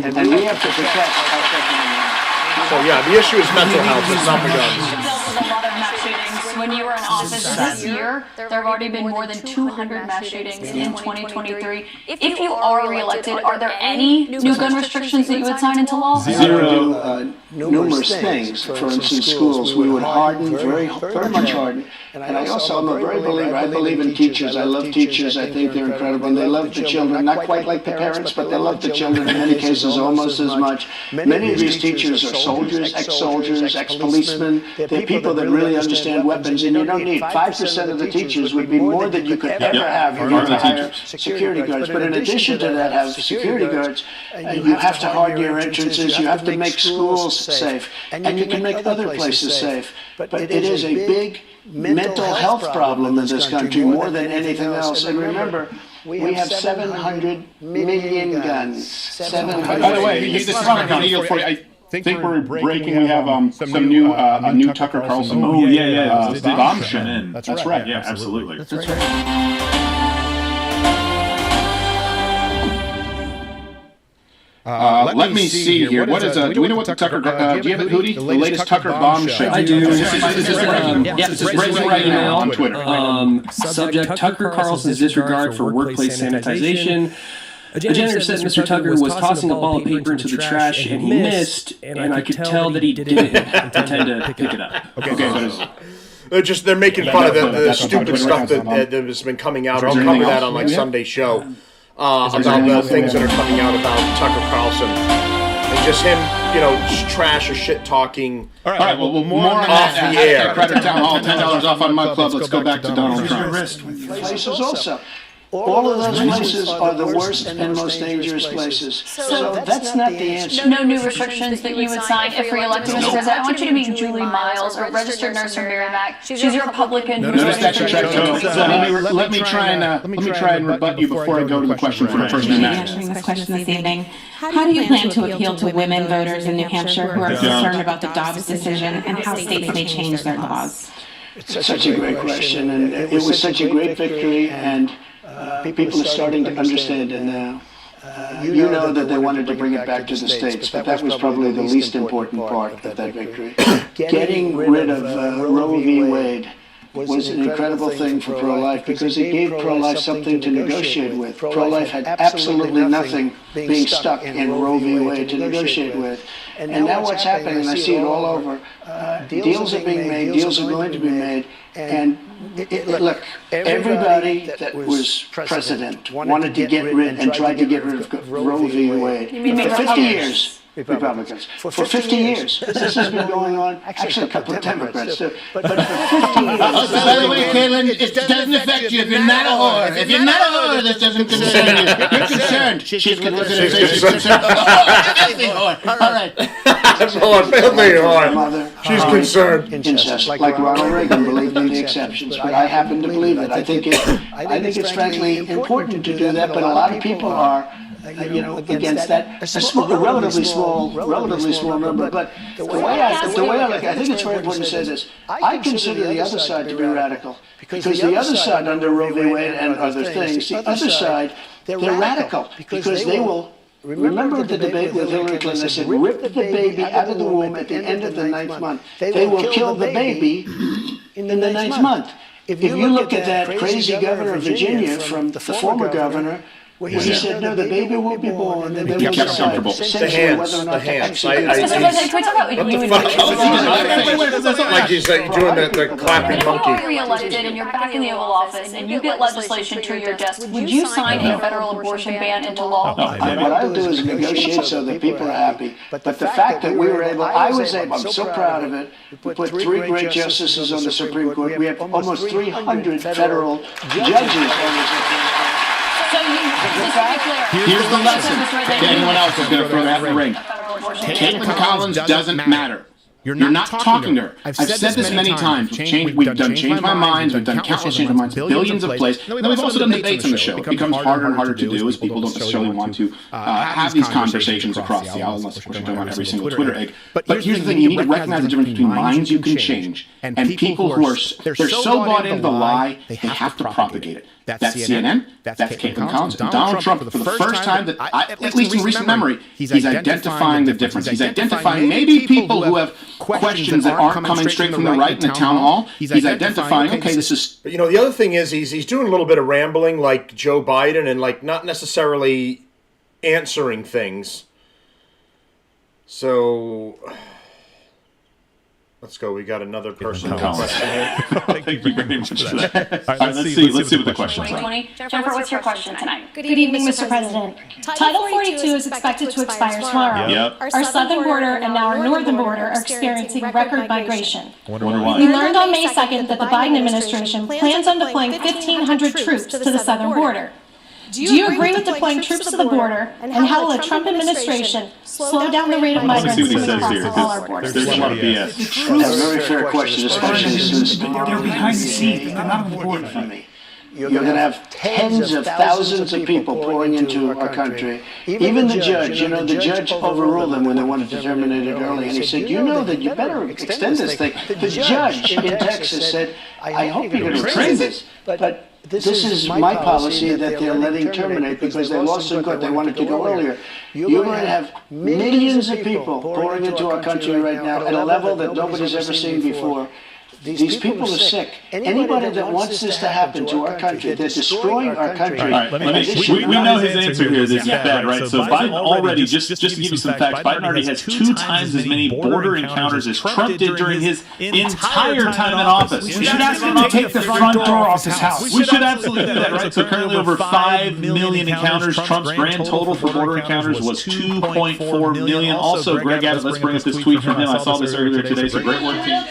S5: And we have to protect our Second Amendment.
S1: So yeah, the issue is mental health. It's not the guns.
S9: Dealt with a lot of mass shootings. When you were in office this year, there have already been more than 200 mass shootings in 2023. If you are reelected, are there any new gun restrictions that you would sign into law?
S5: Zero. Numerous things. For instance, schools, we would harden, very much harden. And I also am a very believer. I believe in teachers. I love teachers. I think they're incredible. And they love the children, not quite like the parents, but they love the children in many cases almost as much. Many of these teachers are soldiers, ex-soldiers, ex-policemen. They're people that really understand weapons, and you don't need 5% of the teachers would be more than you could ever have if you were to hire security guards. But in addition to that, have security guards, you have to harden your entrances. You have to make schools safe, and you can make other places safe. But it is a big mental health problem in this country more than anything else. And remember, we have 700 million guns. 700.
S6: By the way, this is not a deal for you. I think we're breaking. We have some new Tucker Carlson.
S2: Oh yeah.
S6: Bombshell.
S2: That's right. Yeah, absolutely.
S6: That's right. Let me see here. What is do we know what the Tucker? Do you have it, Hootie? The latest Tucker bombshell.
S11: I do.
S6: This is breaking right now on Twitter.
S11: Subject: Tucker Carlson's disregard for workplace sanitization. A janitor said Mr. Tucker was tossing a ball of paper into the trash and he missed, and I could tell that he didn't intend to pick it up.
S1: Okay, they're making fun of the stupid stuff that has been coming out. I'll cover that on like Sunday's show. About the things that are coming out about Tucker Carlson. And just him, just trash or shit talking.
S6: All right, well, more on
S1: off
S6: that
S1: the air.
S6: Credit Town Hall, $10 off on Mug Club. Let's go back to Donald Trump.
S5: Places also. All of those places are the worst and most dangerous places. So that's not the answer.
S9: No new restrictions that you would sign if reelected, Mr. President. I want you to meet Julie Miles, a registered nurse from Merrimack. She's a Republican.
S6: Let me try and rebut you before I go to the question for the first minute.
S10: Answering this question this evening. How do you plan to appeal to women voters in New Hampshire who are concerned about the Dobbs decision and how states may change their laws?
S5: It's such a great question, and it was such a great victory, and people are starting to understand it now. You know that they wanted to bring it back to the states, but that was probably the least important part of that victory. Getting rid of Roe v. Wade was an incredible thing for pro-life because it gave pro-life something to negotiate with. Pro-life had absolutely nothing being stuck in Roe v. Wade to negotiate with. And now what's happening, and I see it all over, deals are being made, deals are going to be made, and look, everybody that was president wanted to get rid and tried to get rid of Roe v. Wade. For 50 years. Republicans. For 50 years. This has been going on, actually a couple of Democrats too. But for 50 years.
S6: By the way, Caitlin, it doesn't affect you if you're not a whore. If you're not a whore, this doesn't concern you. You're concerned. She's concerned. All right.
S1: She's concerned.
S5: Incest, like Ronald Reagan believed in the exceptions, but I happen to believe it. I think it's frankly important to do that, but a lot of people are, against that. A relatively small number. But the way I look, I think it's very important to say this. I consider the other side to be radical, because the other side, under Roe v. Wade and other things, the other side, they're radical because they will. Remember the debate with Hillary Clinton? They said, rip the baby out of the womb at the end of the 9th month. They will kill the baby in the 9th month. If you look at that crazy governor of Virginia from the former governor, where he said, no, the baby will be born, and then we'll decide essentially whether or not to execute it.
S9: Mr. President, can we talk about you and
S1: Like he's doing the clapping monkey.
S9: If you're re-elected and you're back in the Oval Office and you get legislation to your desk, would you sign a federal abortion ban into law?
S5: What I'll do is negotiate so that people are happy. But the fact that we were able, I'm so proud of it. We put 3 great justices on the Supreme Court. We have almost 300 federal judges on the Supreme Court.
S9: So just to be clear,
S6: Here's the lesson to anyone else who's going to throw that in the ring. Caitlin Collins doesn't matter. You're not talking to her. I've said this many times. We've done Change My Minds. We've done countless Change My Minds, billions of plays. Then we've also done debates on the show. It becomes harder and harder to do as people don't necessarily want to have these conversations across the aisle, unless, of course, you're talking about every single Twitter egg. But here's the thing. You need to recognize the difference between minds you can change and people who are they're so bought into the lie, they have to propagate it. That's CNN, that's Caitlin Collins, and Donald Trump, for the first time that, at least in recent memory, he's identifying the difference. He's identifying maybe people who have questions that aren't coming straight from the right in the town hall. He's identifying, okay, this is...
S1: But, the other thing is he's doing a little bit of rambling like Joe Biden and, not necessarily answering things. So... Let's go. We got another person with a question here.
S2: Thank you very much for that. All right, let's see what the questions are.
S9: 2020. Jennifer, what's your question tonight?
S12: Good evening, Mr. President. Title 42 is expected to expire tomorrow.
S2: Yep.
S12: Our southern border and now our northern border are experiencing record migration.
S2: Wonder why.
S12: We learned on May 2nd that the Biden administration plans on deploying 1,500 troops to the southern border. Do you agree with deploying troops to the border, and how will the Trump administration slow down the rate of migrants coming across all our borders?
S2: There's a lot of BS.
S5: That's a very fair question, especially since
S7: they're behind the scenes. They're not on the border for me.
S5: You're going to have tens of thousands of people pouring into our country. Even the judge, the judge overruled them when they wanted to terminate it early. And he said, that you better extend this thing. The judge in Texas said, I hope you're going to extend this. But this is my policy that they're letting terminate because they lost in court. They wanted to go earlier. You're going to have millions of people pouring into our country right now at a level that nobody's ever seen before. These people are sick. Anybody that wants this to happen to our country, they're destroying our country.
S2: All right, we know his answer here. This is bad, right? So Biden already, just to give you some facts, Biden already has 2 times as many border encounters as Trump did during his entire time in office.
S7: We should ask him to take the front door off his house.
S2: We should absolutely do that, right? So currently over 5 million encounters. Trump's grand total for border encounters was 2.4 million. Also, Greg Abbott, let's bring up this tweet from him. I saw this earlier today, so great work, team.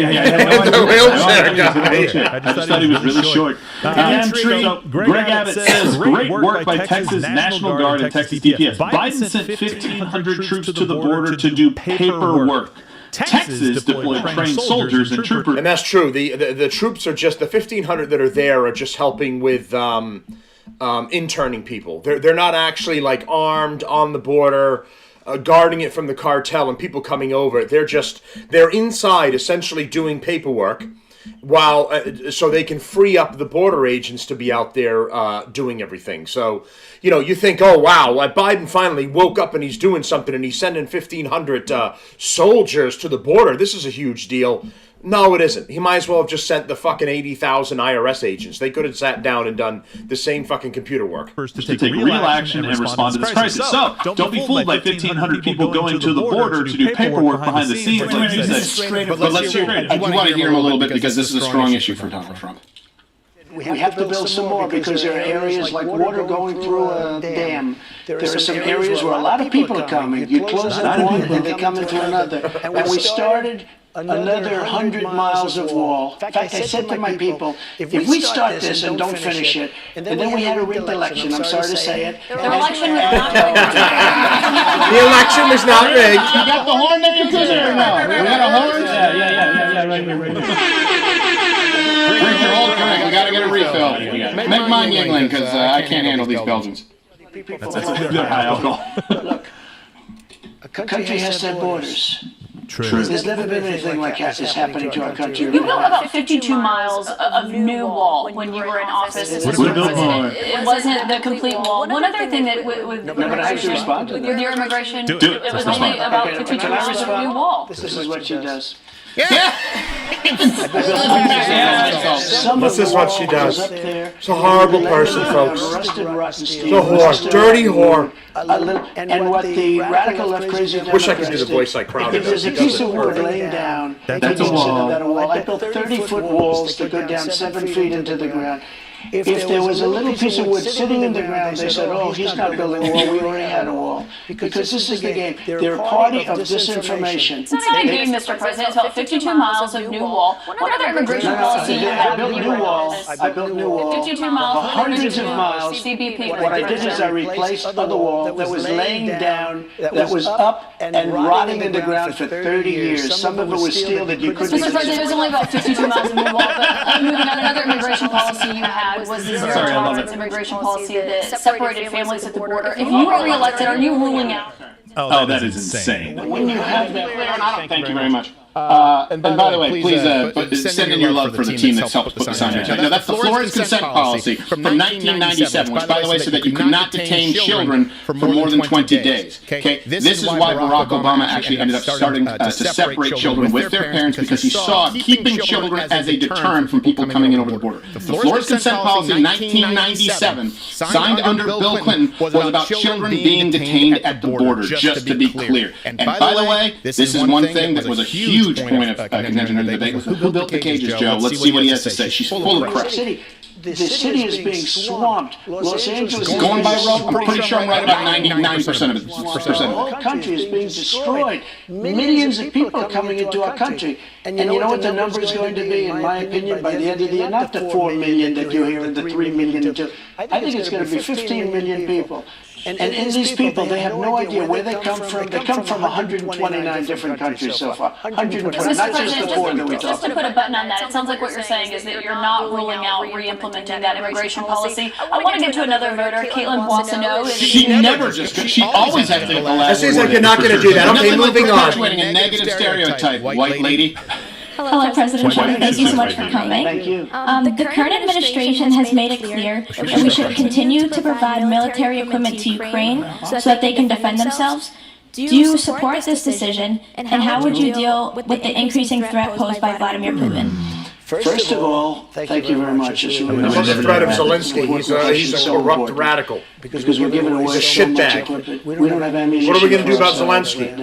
S1: The wheelchair guy.
S2: I just thought he was really short. So Greg Abbott says, great work by Texas National Guard and Texas DPS. Biden sent 1,500 troops to the border to do paperwork. Texas deployed trained soldiers and troopers.
S1: And that's true. The troops are just, the 1,500 that are there are just helping with interning people. They're not actually armed on the border, guarding it from the cartel and people coming over. They're inside essentially doing paperwork while so they can free up the border agents to be out there doing everything. So, you think, oh, wow, Biden finally woke up and he's doing something and he's sending 1,500 soldiers to the border. This is a huge deal. No, it isn't. He might as well have just sent the fucking 80,000 IRS agents. They could have sat down and done the same fucking computer work.
S2: To take real action and respond to this crisis. So, don't be fooled by 1,500 people going to the border to do paperwork behind the scenes.
S6: But let's hear it. I do want to hear him a little bit because this is a strong issue for Donald Trump.
S5: We have to build some more because there are areas like water going through a dam. there are some areas where a lot of people are coming. You close at one, and they come into another. And we started another 100 miles of wall. In fact, I said to my people, if we start this and don't finish it, and then we had a rigged election, I'm sorry to say it.
S9: The election was not rigged.
S1: The election was not rigged.
S6: You got the horn there, you or no? We got a horn?
S11: Yeah, right here.
S6: Drink your whole drink. We got to get a refill. Make mine Yingling, because I can't handle these Belgians.
S2: That's high alcohol.
S5: Look, a country has to have borders.
S1: True.
S5: There's never been anything like that is happening to our country.
S9: You built about 52 miles of new wall when you were in office.
S6: What did we build more?
S9: It wasn't the complete wall. One other thing that with your immigration, it was only about 52 miles of new wall.
S5: This is what she does.
S1: This is what she does. She's a horrible person, folks. She's a whore. Dirty whore.
S5: And what the radical left crazy
S1: Wish I could do the voice like Crowder
S5: if there's
S1: does.
S5: a piece of wood laying down,
S6: that's a wall.
S5: I built 30-foot walls that go down 7 feet into the ground. If there was a little piece of wood sitting in the ground, they said, oh, he's not building a wall, we already had a wall. Because this is the game. They're a party of disinformation.
S9: It's not a game, Mr. President. It's about 52 miles of new wall. What other immigration policy you have?
S5: I built new walls. I built new walls.
S9: 52 miles.
S5: Hundreds of miles.
S9: CBP.
S5: What I did is I replaced the wall that was laying down, that was up and rotting in the ground for 30 years. Some of it was steel that you couldn't.
S9: Mr. President, it was only about 52 miles of new wall. But moving on, another immigration policy you had was the zero tolerance immigration policy that separated families at the border. If you were reelected, are you ruling out?
S2: Oh, that is insane.
S5: When you have that,
S6: Thank you very much. And by the way, please send in your love for the team that's helped put this on your agenda. No, that's the Flores consent policy from 1997, which, by the way, said that you could not detain children for more than 20 days. Okay, this is why Barack Obama actually ended up starting to separate children with their parents, because he saw keeping children as a deterrent from people coming in over the border. The Flores consent policy in 1997, signed under Bill Clinton, was about children being detained at the border, just to be clear. And by the way, this is one thing that was a huge point of contention in the debate. Who built the cages, Joe? Let's see what he has to say. She's full of crap.
S5: The city is being swamped. Los Angeles is
S6: going by road. I'm pretty sure I'm right about 99% of it.
S5: The whole country is being destroyed. Millions of people are coming into our country. And you know what the number is going to be, in my opinion, by the end of the year? Not the 4 million that you hear and the 3 million. I think it's going to be 15 million people. And in these people, they have no idea where they come from. They come from 129 different countries so far. 129, not just the 4 that we talked about.
S9: Just to put a button on that, it sounds like what you're saying is that you're not ruling out re-implementing that immigration policy. I want to get to another voter. Caitlin wants to know.
S6: She never just, she always has to get the last.
S1: It seems like you're not going to do that. Okay, moving on.
S6: Perpetuating a negative stereotype, white lady.
S10: Hello, President Trump. Thank you so much for coming.
S5: Thank you.
S10: The current administration has made it clear that we should continue to provide military equipment to Ukraine so that they can defend themselves. Do you support this decision, and how would you deal with the increasing threat posed by Vladimir Putin?
S5: First of all, thank you very much.
S1: What's the threat of Zelensky? He's a corrupt radical.
S5: Because we're giving away so much equipment. We don't have ammunition.
S1: What are we going to do about Zelensky?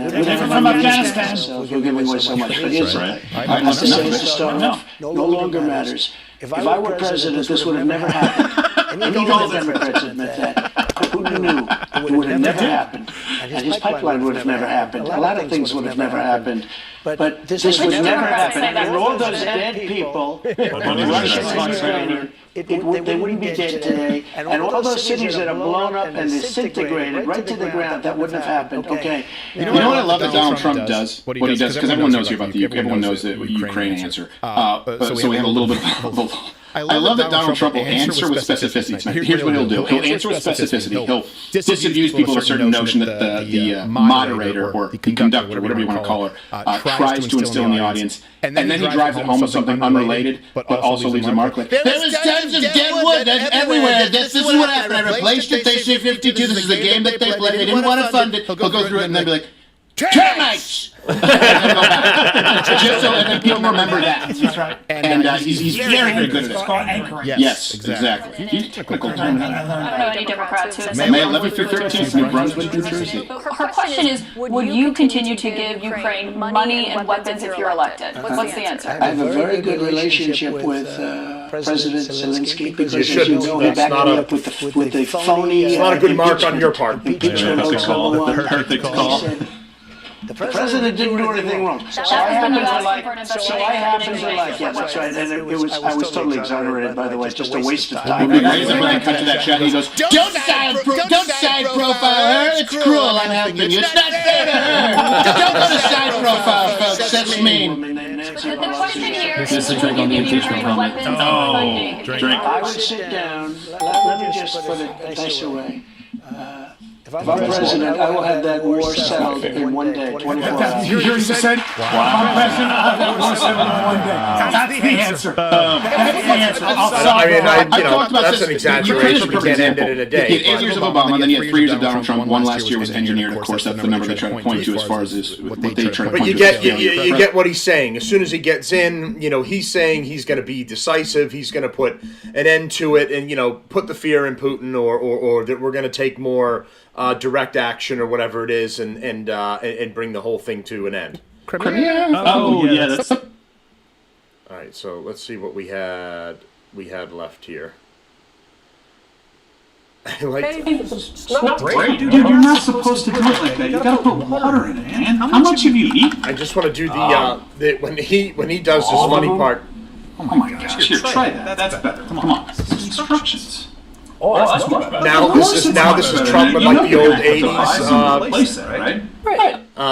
S7: From Afghanistan.
S5: We're giving away so much. But here's I have to say this to start off. No longer matters. If I were president, this would have never happened. And even the Democrats admit that. Putin knew it would have never happened. And his pipeline would have never happened. A lot of things would have never happened. But this would never happen. And all those dead people, Russian and Ukrainian, they wouldn't be dead today. And all those cities that are blown up and disintegrated right to the ground, that wouldn't have happened. Okay.
S6: You know what I love that Donald Trump does? What he does, because everyone knows here about everyone knows the Ukraine answer. So we have a little bit of I love that Donald Trump will answer with specificity tonight. Here's what he'll do. He'll answer with specificity. He'll disabuse people of a certain notion that the moderator or the conductor, whatever you want to call her, tries to instill in the audience. And then he drives it home with something unrelated, but also leaves a mark like, there was tons of dead wood everywhere. This is what happened. I replaced it. They say 52. This is the game that they played. They didn't want to fund it. He'll go through it and then be like, termites! And then people remember that. That's right. And he's very, very good at it.
S7: It's called anchoring.
S6: Yes, exactly. He's technical.
S9: I don't know any Democrats who have said
S6: May 11th through 13th, New Brunswick, New Jersey.
S9: Her question is, would you continue to give Ukraine money and weapons if you're elected? What's the answer?
S5: I have a very good relationship with President Zelensky, because
S1: You
S5: as you
S1: shouldn't.
S5: know,
S1: That's
S5: back
S1: not
S5: me
S1: a-
S5: up with the phony.
S1: It's not a good mark on your part.
S5: Impeachment
S6: Perfect call.
S5: number one.
S6: Perfect call.
S5: He said, the president didn't do anything wrong. So
S9: That
S5: I
S9: was when you
S5: happen to
S9: asked
S5: like.
S9: for an
S5: So I
S9: investigation
S5: happen
S9: into
S5: to like. Yeah, that's right. And it was. I was totally exonerated, by the way. Just a waste of time.
S6: When I cut to that chat, he goes, "Don't side profile her. It's cruel and helping you. It's not fair to her. Don't go to side profile, folks. That's mean."
S9: The question here is,
S11: This is
S9: will
S11: drink
S9: you
S11: on the
S9: be
S11: impeachment
S9: using
S11: comment.
S9: weapons and funding?
S6: Drink.
S5: I would sit down. Let me just put it a nicer way. If I'm president, I will have that war settled in one day, 24 hours.
S7: You just said, I'm president, I'll have that war settled in one day. That's the answer. That's the answer. I'll solve
S1: I mean,
S6: I've talked about
S1: that's
S6: this.
S1: an exaggeration. You can't end it in a day.
S6: He had 8 years of Obama, then he had 3 years of Donald Trump. One last year was engineered. Of course, that's the number they try to point to as far as this, what they try to
S1: But
S6: point
S1: you
S6: to.
S1: get you get what he's saying. As soon as he gets in, he's saying he's going to be decisive. He's going to put an end to it, and put the fear in Putin, or that we're going to take more direct action or whatever it is, and bring the whole thing to an end.
S6: Crimea? Oh, yeah, that's.
S1: All right, so let's see what we had left here.
S3: It's not great. Dude, you're not supposed to do it like that. You gotta put water in it, man. How much have you eaten?
S1: I just want to do when he does this funny part.
S3: Oh my gosh, here, try that. That's better. Come on. Instructions. Oh, that's much better.
S1: Now this is Trump with like the old '80s,
S3: right?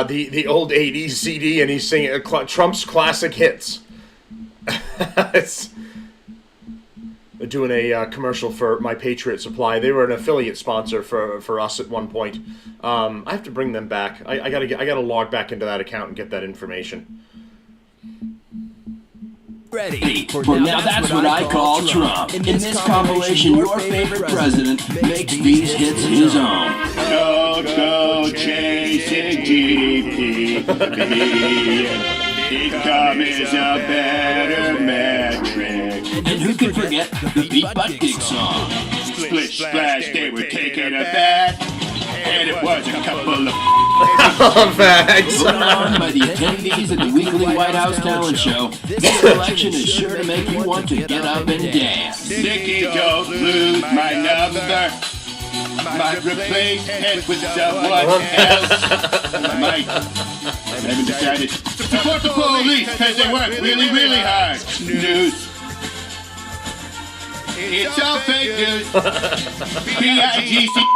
S1: The old '80s CD, and he's singing Trump's classic hits. They're doing a commercial for My Patriot Supply. They were an affiliate sponsor for us at one point. I have to bring them back. I gotta log back into that account and get that information.
S13: Ready. For now that's what I call Trump. In this compilation, your favorite president makes these hits his own.
S6: Go chasing GDP. Income is a better metric.
S13: And who could forget the Beat Butt Gig song?
S6: Splish splash, they were taking a bath, and it was a couple of
S1: facts.
S13: Voted on by the attendees at the weekly White House talent show, this election is sure to make you want to get up and dance.
S6: Nicky, don't lose my number. Might replace it with someone else. Might. I haven't decided. Support the police because they work really, really hard. News. It's all fake news. B-I-G-C.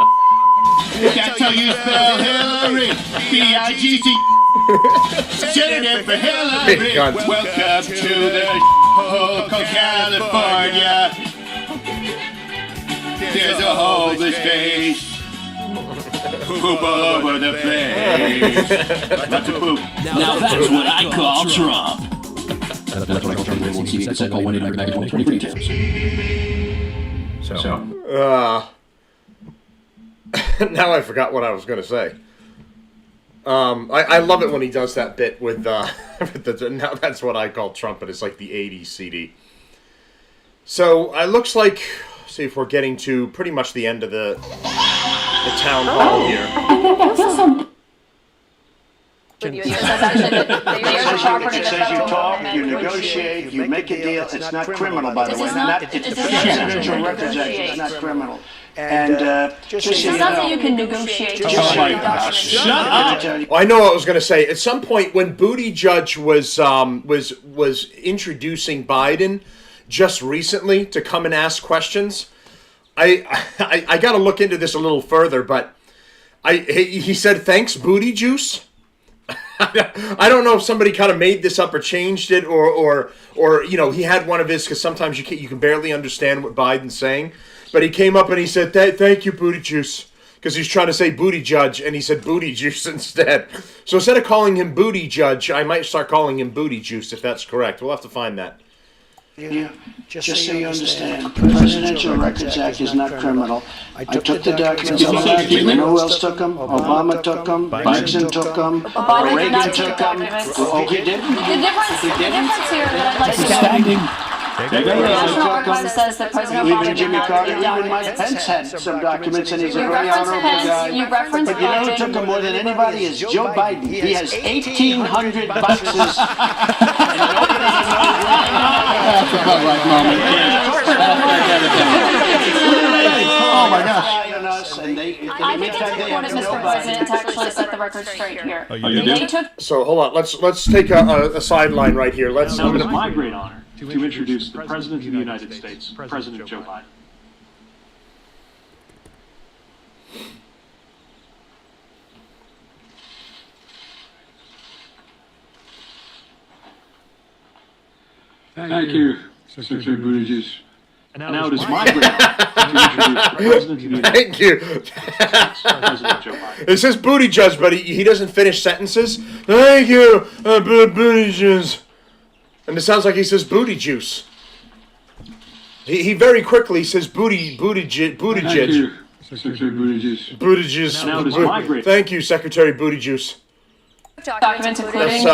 S6: That's how you spell Hillary. B-I-G-C. Senator for Hillary. Welcome to the called California. There's a homeless face. Poop all over the place. Lots of poop.
S13: Now that's what I call Trump. That's what I call Trump. We'll see. That's call 1-800-2020 for details.
S1: Now I forgot what I was going to say. I love it when he does that bit with now that's what I call Trump, and it's like the 80s CD. So it looks like, see if we're getting to pretty much the end of the town hall here.
S5: It says you talk, you negotiate, you make a deal. It's not criminal, by the way. It's the Presidential Records Act. It's not criminal. And just so
S9: It's
S5: you
S9: not that
S5: know.
S9: you can negotiate.
S6: Oh my gosh! Shut up!
S1: I know what I was going to say. At some point, when Buttigieg was introducing Biden just recently to come and ask questions, I got to look into this a little further. But he said, "Thanks, booty juice." I don't know if somebody kind of made this up or changed it, or he had one of his, because sometimes you can barely understand what Biden's saying. But he came up and he said, "Thank you, booty juice," because he's trying to say booty judge, and he said booty juice instead. So instead of calling him booty judge, I might start calling him booty juice, if that's correct. We'll have to find that.
S5: Yeah, just so you understand, the Presidential Records Act is not criminal. I took the documents on that. You know who else took them? Obama took them. Nixon took them.
S9: Biden did
S5: Reagan
S9: not take
S5: took them.
S9: documents.
S5: Oh, he did?
S9: The difference here that I'd like to know. National Archives says that President Obama
S5: Even Jimmy
S9: did not
S5: Carter,
S9: get
S5: even Mike
S9: documents.
S5: Pence had some documents, and he's a
S9: You
S5: very
S9: reference
S5: honorable
S9: Pence,
S5: guy.
S9: you reference
S5: But you know who took him more than anybody is Joe Biden. He has 1,800 boxes.
S6: That's a Bud Light moment. Oh my gosh.
S9: I think it's important, Mr. President, to actually set the record straight here. They took.
S1: So hold on, let's take a sideline right here. Let's.
S3: Now it is my great honor to introduce the President of the United States, President Joe Biden.
S14: Thank you, Secretary Buttigieg.
S3: And now it is my great honor to introduce the President of the United
S1: Thank you.
S3: President Joe Biden.
S1: It says booty judge, but he doesn't finish sentences. Thank you, booty judge. And it sounds like he says booty juice. He very quickly says booty
S14: Thank
S1: judge.
S14: you, Secretary Buttigieg.
S1: Booty juice.
S3: Now it is my great.
S1: Thank you, Secretary Booty Juice.
S9: Documents, including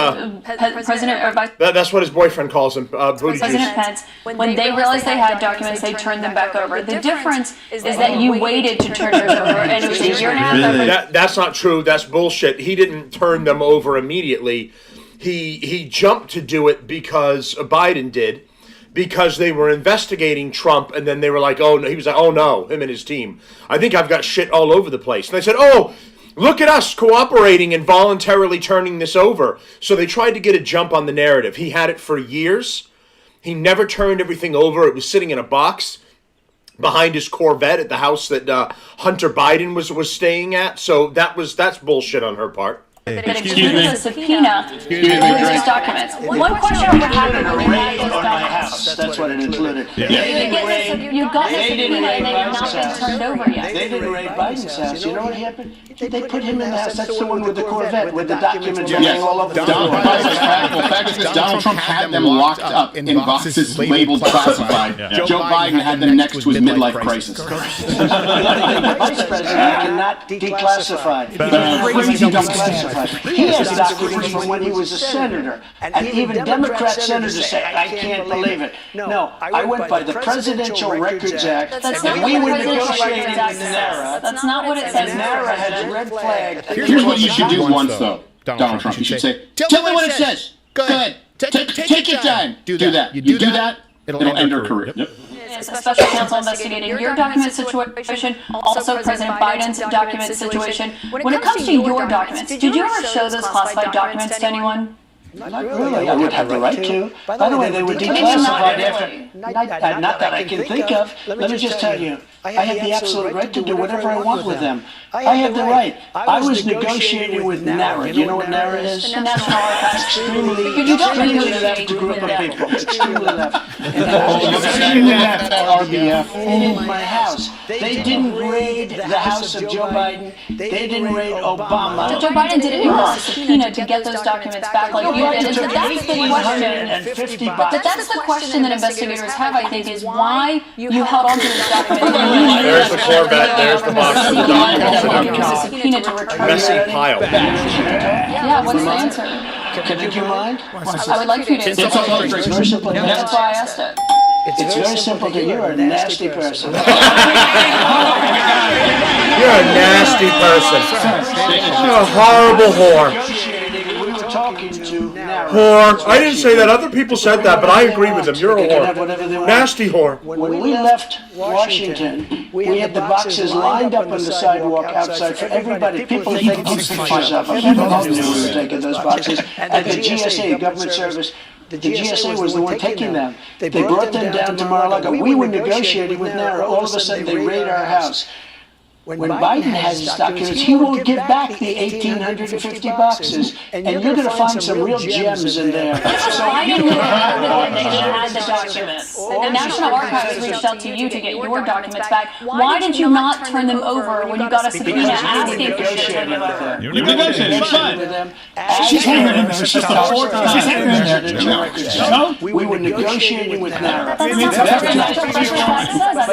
S9: President or Vice
S1: That's what his boyfriend calls him, booty
S9: President
S1: juice.
S9: Pence. When they realized they had documents, they turned them back over. The difference is that you waited to turn yours over, and it was a year and a half.
S1: That's not true. That's bullshit. He didn't turn them over immediately. He jumped to do it because Biden did, because they were investigating Trump, and then they were like, oh no, he was like, oh no, him and his team. I think I've got shit all over the place. And they said, oh, look at us cooperating and voluntarily turning this over. So they tried to get a jump on the narrative. He had it for years. He never turned everything over. It was sitting in a box behind his Corvette at the house that Hunter Biden was staying at. So that's bullshit on her part.
S9: That included a subpoena includes these documents. One question I would have
S5: Included a raid on my house. That's what it included.
S9: You got the subpoena and they have not been turned over yet.
S5: They didn't raid Biden's house. You know what happened? They put him in the house. That's the one with the Corvette, with the documents running all over the floor.
S6: The fact is, Donald Trump had them locked up in boxes labeled classified. Joe Biden had them next to his midlife crisis.
S5: The vice president cannot declassify. He has documents from when he was a senator. And even Democrat senators say, I can't believe it. No, I went by the Presidential Records Act, and we were negotiating with NARA.
S9: That's not what it says.
S5: And NARA has a red flag.
S6: Here's what you should do once, though, Donald Trump. You should say, tell me what it says. Go ahead. Take your time. Do that. You do that, it'll end her career. Yep.
S9: A special counsel investigating your document situation, also President Biden's document situation. When it comes to your documents, did you ever show those classified documents to anyone?
S5: Not really. I would have the right to. By the way, they were declassified after. Not that I can think of. Let me just tell you, I have the absolute right to do whatever I want with them. I have the right. I was negotiating with NARA. Do you know what NARA is?
S9: The National Archives.
S5: Extremely left group of people. Extremely left. Extremely left RBF in my house. They didn't raid the house of Joe Biden. They didn't raid Obama.
S9: Joe Biden didn't request a subpoena to get those documents back like you did. And that's the question. But that's the question that investigators have, I think, is why you held on to this document.
S1: There's the Corvette, there's the box of the documents.
S9: Subpoena to return.
S1: Messy pile.
S9: Yeah, what's the answer?
S5: Can you mind?
S9: I would like you to answer.
S5: It's very simple.
S9: That's why I asked it.
S5: It's very simple to you. You're a nasty person.
S1: You're a nasty person. You're a horrible whore. Whore. I didn't say that. Other people said that, but I agree with them. You're a whore. Nasty whore.
S5: When we left Washington, we had the boxes lined up on the sidewalk outside for everybody. People take pictures of them. Everybody knew we were taking those boxes. And the GSA, Government Service, the GSA was the one taking them. They brought them down to Mar-a-Lago. We were negotiating with NARA. All of a sudden, they raid our house. When Biden has his documents, he won't give back the 1,850 boxes. And you're going to find some real gems in there.
S9: So I didn't know that he had the documents. The National Archives reached out to you to get your documents back. Why did you not turn them over when you got a subpoena asking for you to turn them over?
S3: You negotiated, it's fine.
S5: She's hanging in there. She's hanging in there. We were negotiating with NARA. But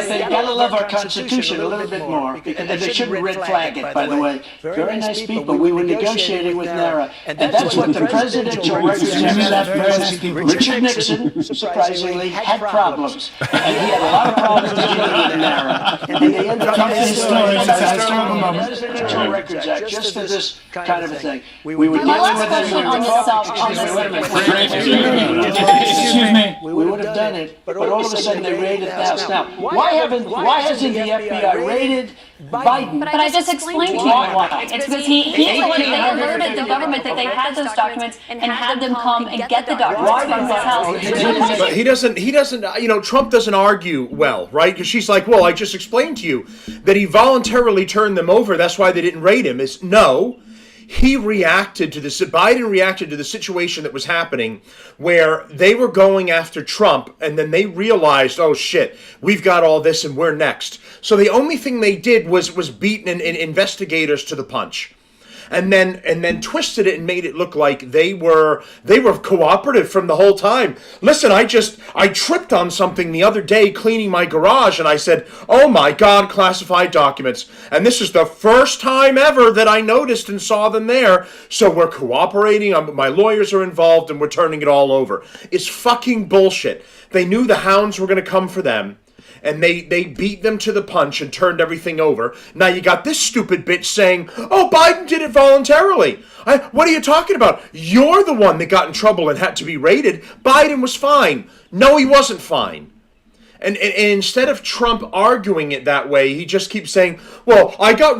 S5: they gotta love our Constitution a little bit more, because and they shouldn't red flag it, by the way. Very nice people. We were negotiating with NARA, and that's what the presidential representative, Richard Nixon, surprisingly, had problems. And he had a lot of problems dealing with NARA. And they ended up Presidential Records Act, just for this kind of a thing. We were dealing with it.
S7: Excuse me.
S5: We would have done it, but all of a sudden they raided the house. Now, why hasn't the FBI raided Biden?
S9: But I just explained to you why. It's because they alerted the government that they had those documents and had them come and get the documents from his house.
S1: But he doesn't, Trump doesn't argue well, right? Because she's like, well, I just explained to you that he voluntarily turned them over. That's why they didn't raid him. No. Biden reacted to the situation that was happening where they were going after Trump, and then they realized, oh shit, we've got all this and we're next. So the only thing they did was beat investigators to the punch. And then twisted it and made it look like they were cooperative from the whole time. Listen, I tripped on something the other day cleaning my garage, and I said, oh my God, classified documents. And this is the first time ever that I noticed and saw them there. So we're cooperating, my lawyers are involved, and we're turning it all over. It's fucking bullshit. They knew the hounds were going to come for them. And they beat them to the punch and turned everything over. Now you got this stupid bitch saying, oh, Biden did it voluntarily. What are you talking about? You're the one that got in trouble and had to be raided. Biden was fine. No, he wasn't fine. And instead of Trump arguing it that way, he just keeps saying, well, I got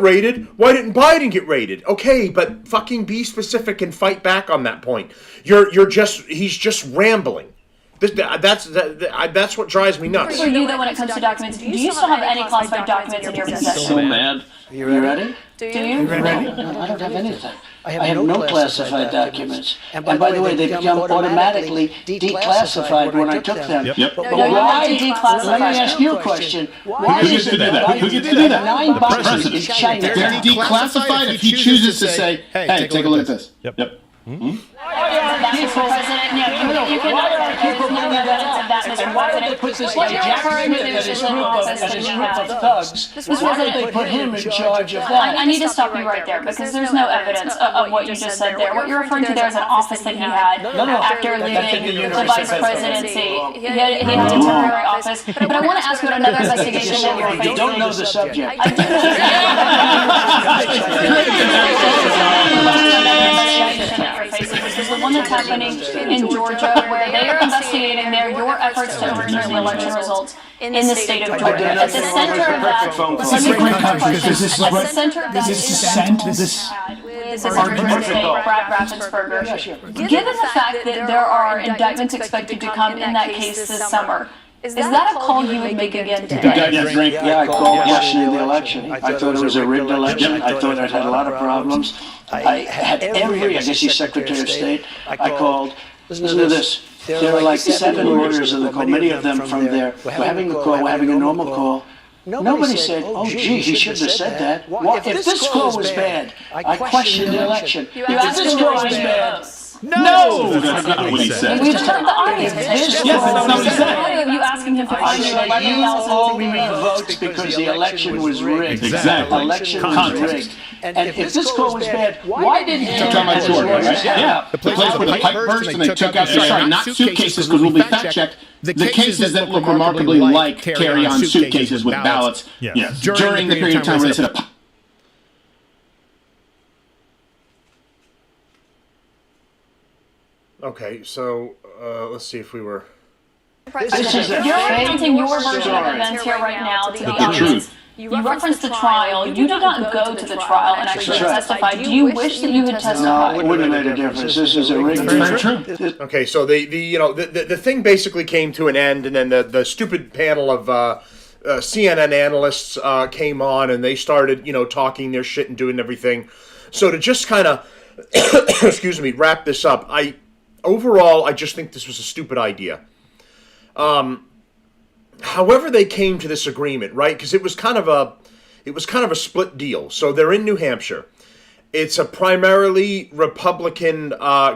S1: raided. Why didn't Biden get raided? Okay, but fucking be specific and fight back on that point. He's just rambling. That's what drives me nuts.
S9: For you, though, when it comes to documents, do you still have any classified documents in your possession?
S5: So mad. You ready?
S9: Do you?
S5: Ready? No, I don't have anything. I have no classified documents. And by the way, they become automatically declassified when I took them.
S9: Yep. But why declassified?
S5: Let me ask you a question.
S6: Why Who gets to do that? Who gets to do that?
S5: 9 boxes in China.
S6: They're declassified if he chooses to say, hey, take a look at this. Yep.
S9: You can
S5: why did they put this guy Jackson Smith as his group of thugs? Why did they put him in charge of that?
S9: I need to stop you right there because there's no evidence of what you just said there. What you're referring to there is an office that he had after leaving the vice presidency. He had a temporary office. But I want to ask you about another investigation that you're facing.
S5: You don't know the subject.
S9: This is the one that's happening in Georgia, where they are investigating your efforts to overturn the election results in the state of Georgia. At the center of that, Brad Raffensperger. Given the fact that there are indictments expected to come in that case this summer, is that a call you would make again today?
S5: Yeah, I called questioning the election. I thought it was a rigged election. I thought it had a lot of problems. I had I guess he's Secretary of State. I called, listen to this. There were like 7 orders in the call, many of them from there. We're having a call, we're having a normal call. Nobody said, oh gee, he shouldn't have said that. If this call was bad, I questioned the election. If this call was bad,
S6: no! That's not what he said.
S9: We've heard the audio.
S6: Yes, that's not what he said.
S9: Audio of you asking him to find you
S5: you owe me votes because the election was rigged.
S6: Exactly.
S5: Election was rigged. And if this call was bad, why didn't he?
S6: Talking about Georgia, right? Yeah. The place where the pipe burst and they took out, not suitcases because we'll be fact-checked. The cases that look remarkably like carry-on suitcases with ballots. Yes. During the period of time where they set up.
S1: Okay, so let's see if we were.
S9: You're recounting your version of events here right now to the audience. You referenced the trial. You did not go to the trial and actually testify. Do you wish that you had testified?
S5: No, it wouldn't have made a difference. This is a rigged.
S6: Very true.
S1: Okay, so the thing basically came to an end, and then the stupid panel of CNN analysts came on, and they started talking their shit and doing everything. So to just kind of excuse me, wrap this up, overall, I just think this was a stupid idea. However, they came to this agreement, right? Because it was kind of a split deal. So they're in New Hampshire, It's a primarily Republican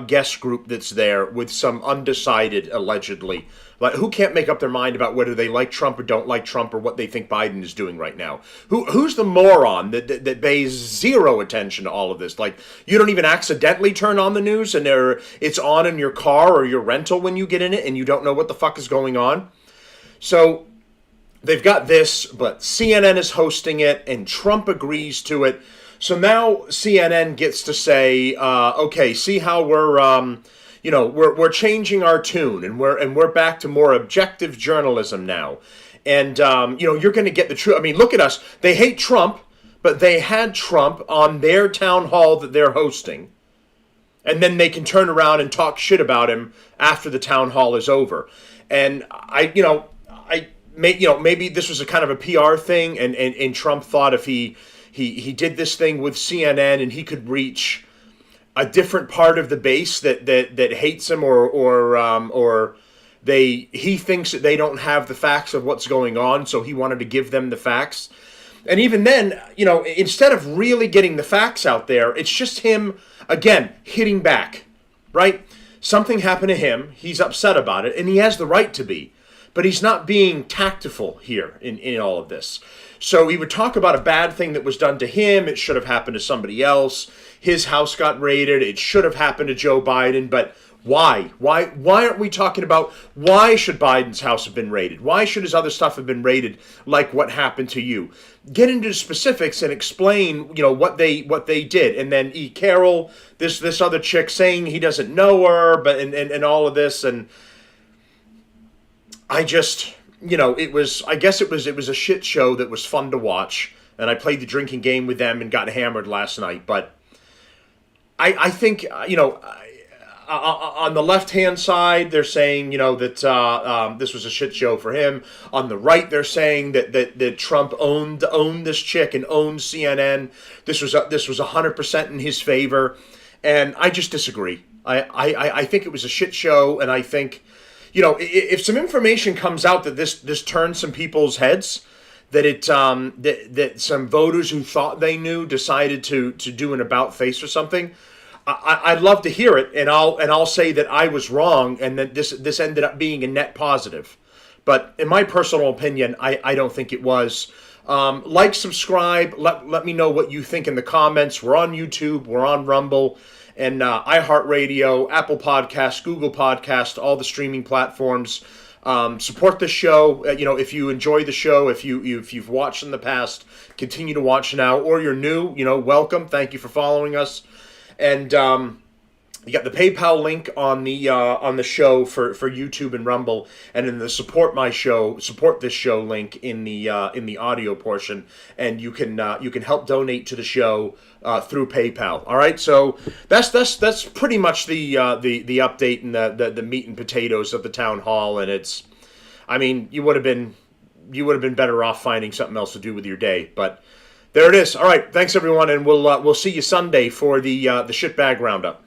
S1: guest group that's there with some undecided, allegedly. Like, who can't make up their mind about whether they like Trump or don't like Trump or what they think Biden is doing right now? Who's the moron that pays zero attention to all of this? Like, you don't even accidentally turn on the news and it's on in your car or your rental when you get in it and you don't know what the fuck is going on? So they've got this, but CNN is hosting it and Trump agrees to it. So now CNN gets to say, okay, see how we're changing our tune and we're back to more objective journalism now. And, you're going to get the truth. I mean, look at us. They hate Trump, but they had Trump on their town hall that they're hosting. And then they can turn around and talk shit about him after the town hall is over. And maybe this was a kind of a PR thing. And Trump thought if he did this thing with CNN and he could reach a different part of the base that hates him or he thinks that they don't have the facts of what's going on, so he wanted to give them the facts. And even then, instead of really getting the facts out there, it's just him, again, hitting back, right? Something happened to him, he's upset about it, and he has the right to be. But he's not being tactful here in all of this. So he would talk about a bad thing that was done to him. It should have happened to somebody else. His house got raided. It should have happened to Joe Biden. But why? Why aren't we talking about why should Biden's house have been raided? Why should his other stuff have been raided like what happened to you? Get into the specifics and explain, what they did. And then E. Carroll, this other chick saying he doesn't know her, but and all of this. And I just... it was a shit show that was fun to watch, and I played the drinking game with them and got hammered last night, but I think, on the left-hand side, they're saying, that this was a shit show for him. On the right, they're saying that Trump owned this chick and owned CNN. This was 100% in his favor, and I just disagree. I think it was a shit show, and I think... if some information comes out that this turns some people's heads, that that some voters who thought they knew decided to do an about face or something, I'd love to hear it, and I'll say that I was wrong and that this ended up being a net positive. But in my personal opinion, I don't think it was. Like, subscribe, let me know what you think in the comments. We're on YouTube, we're on Rumble, and iHeartRadio, Apple Podcasts, Google Podcasts, all the streaming platforms. Support the show. If you enjoy the show, if you've watched in the past, continue to watch now, or you're new, welcome. Thank you for following us. And you got the PayPal link on the show for YouTube and Rumble, and in the support this show link in the audio portion, and you can help donate to the show through PayPal. All right, so that's pretty much the update and the meat and potatoes of the town hall, and it's, I mean, you would have been better off finding something else to do with your day, but there it is. All right, thanks everyone, and we'll see you Sunday for the shitbag roundup.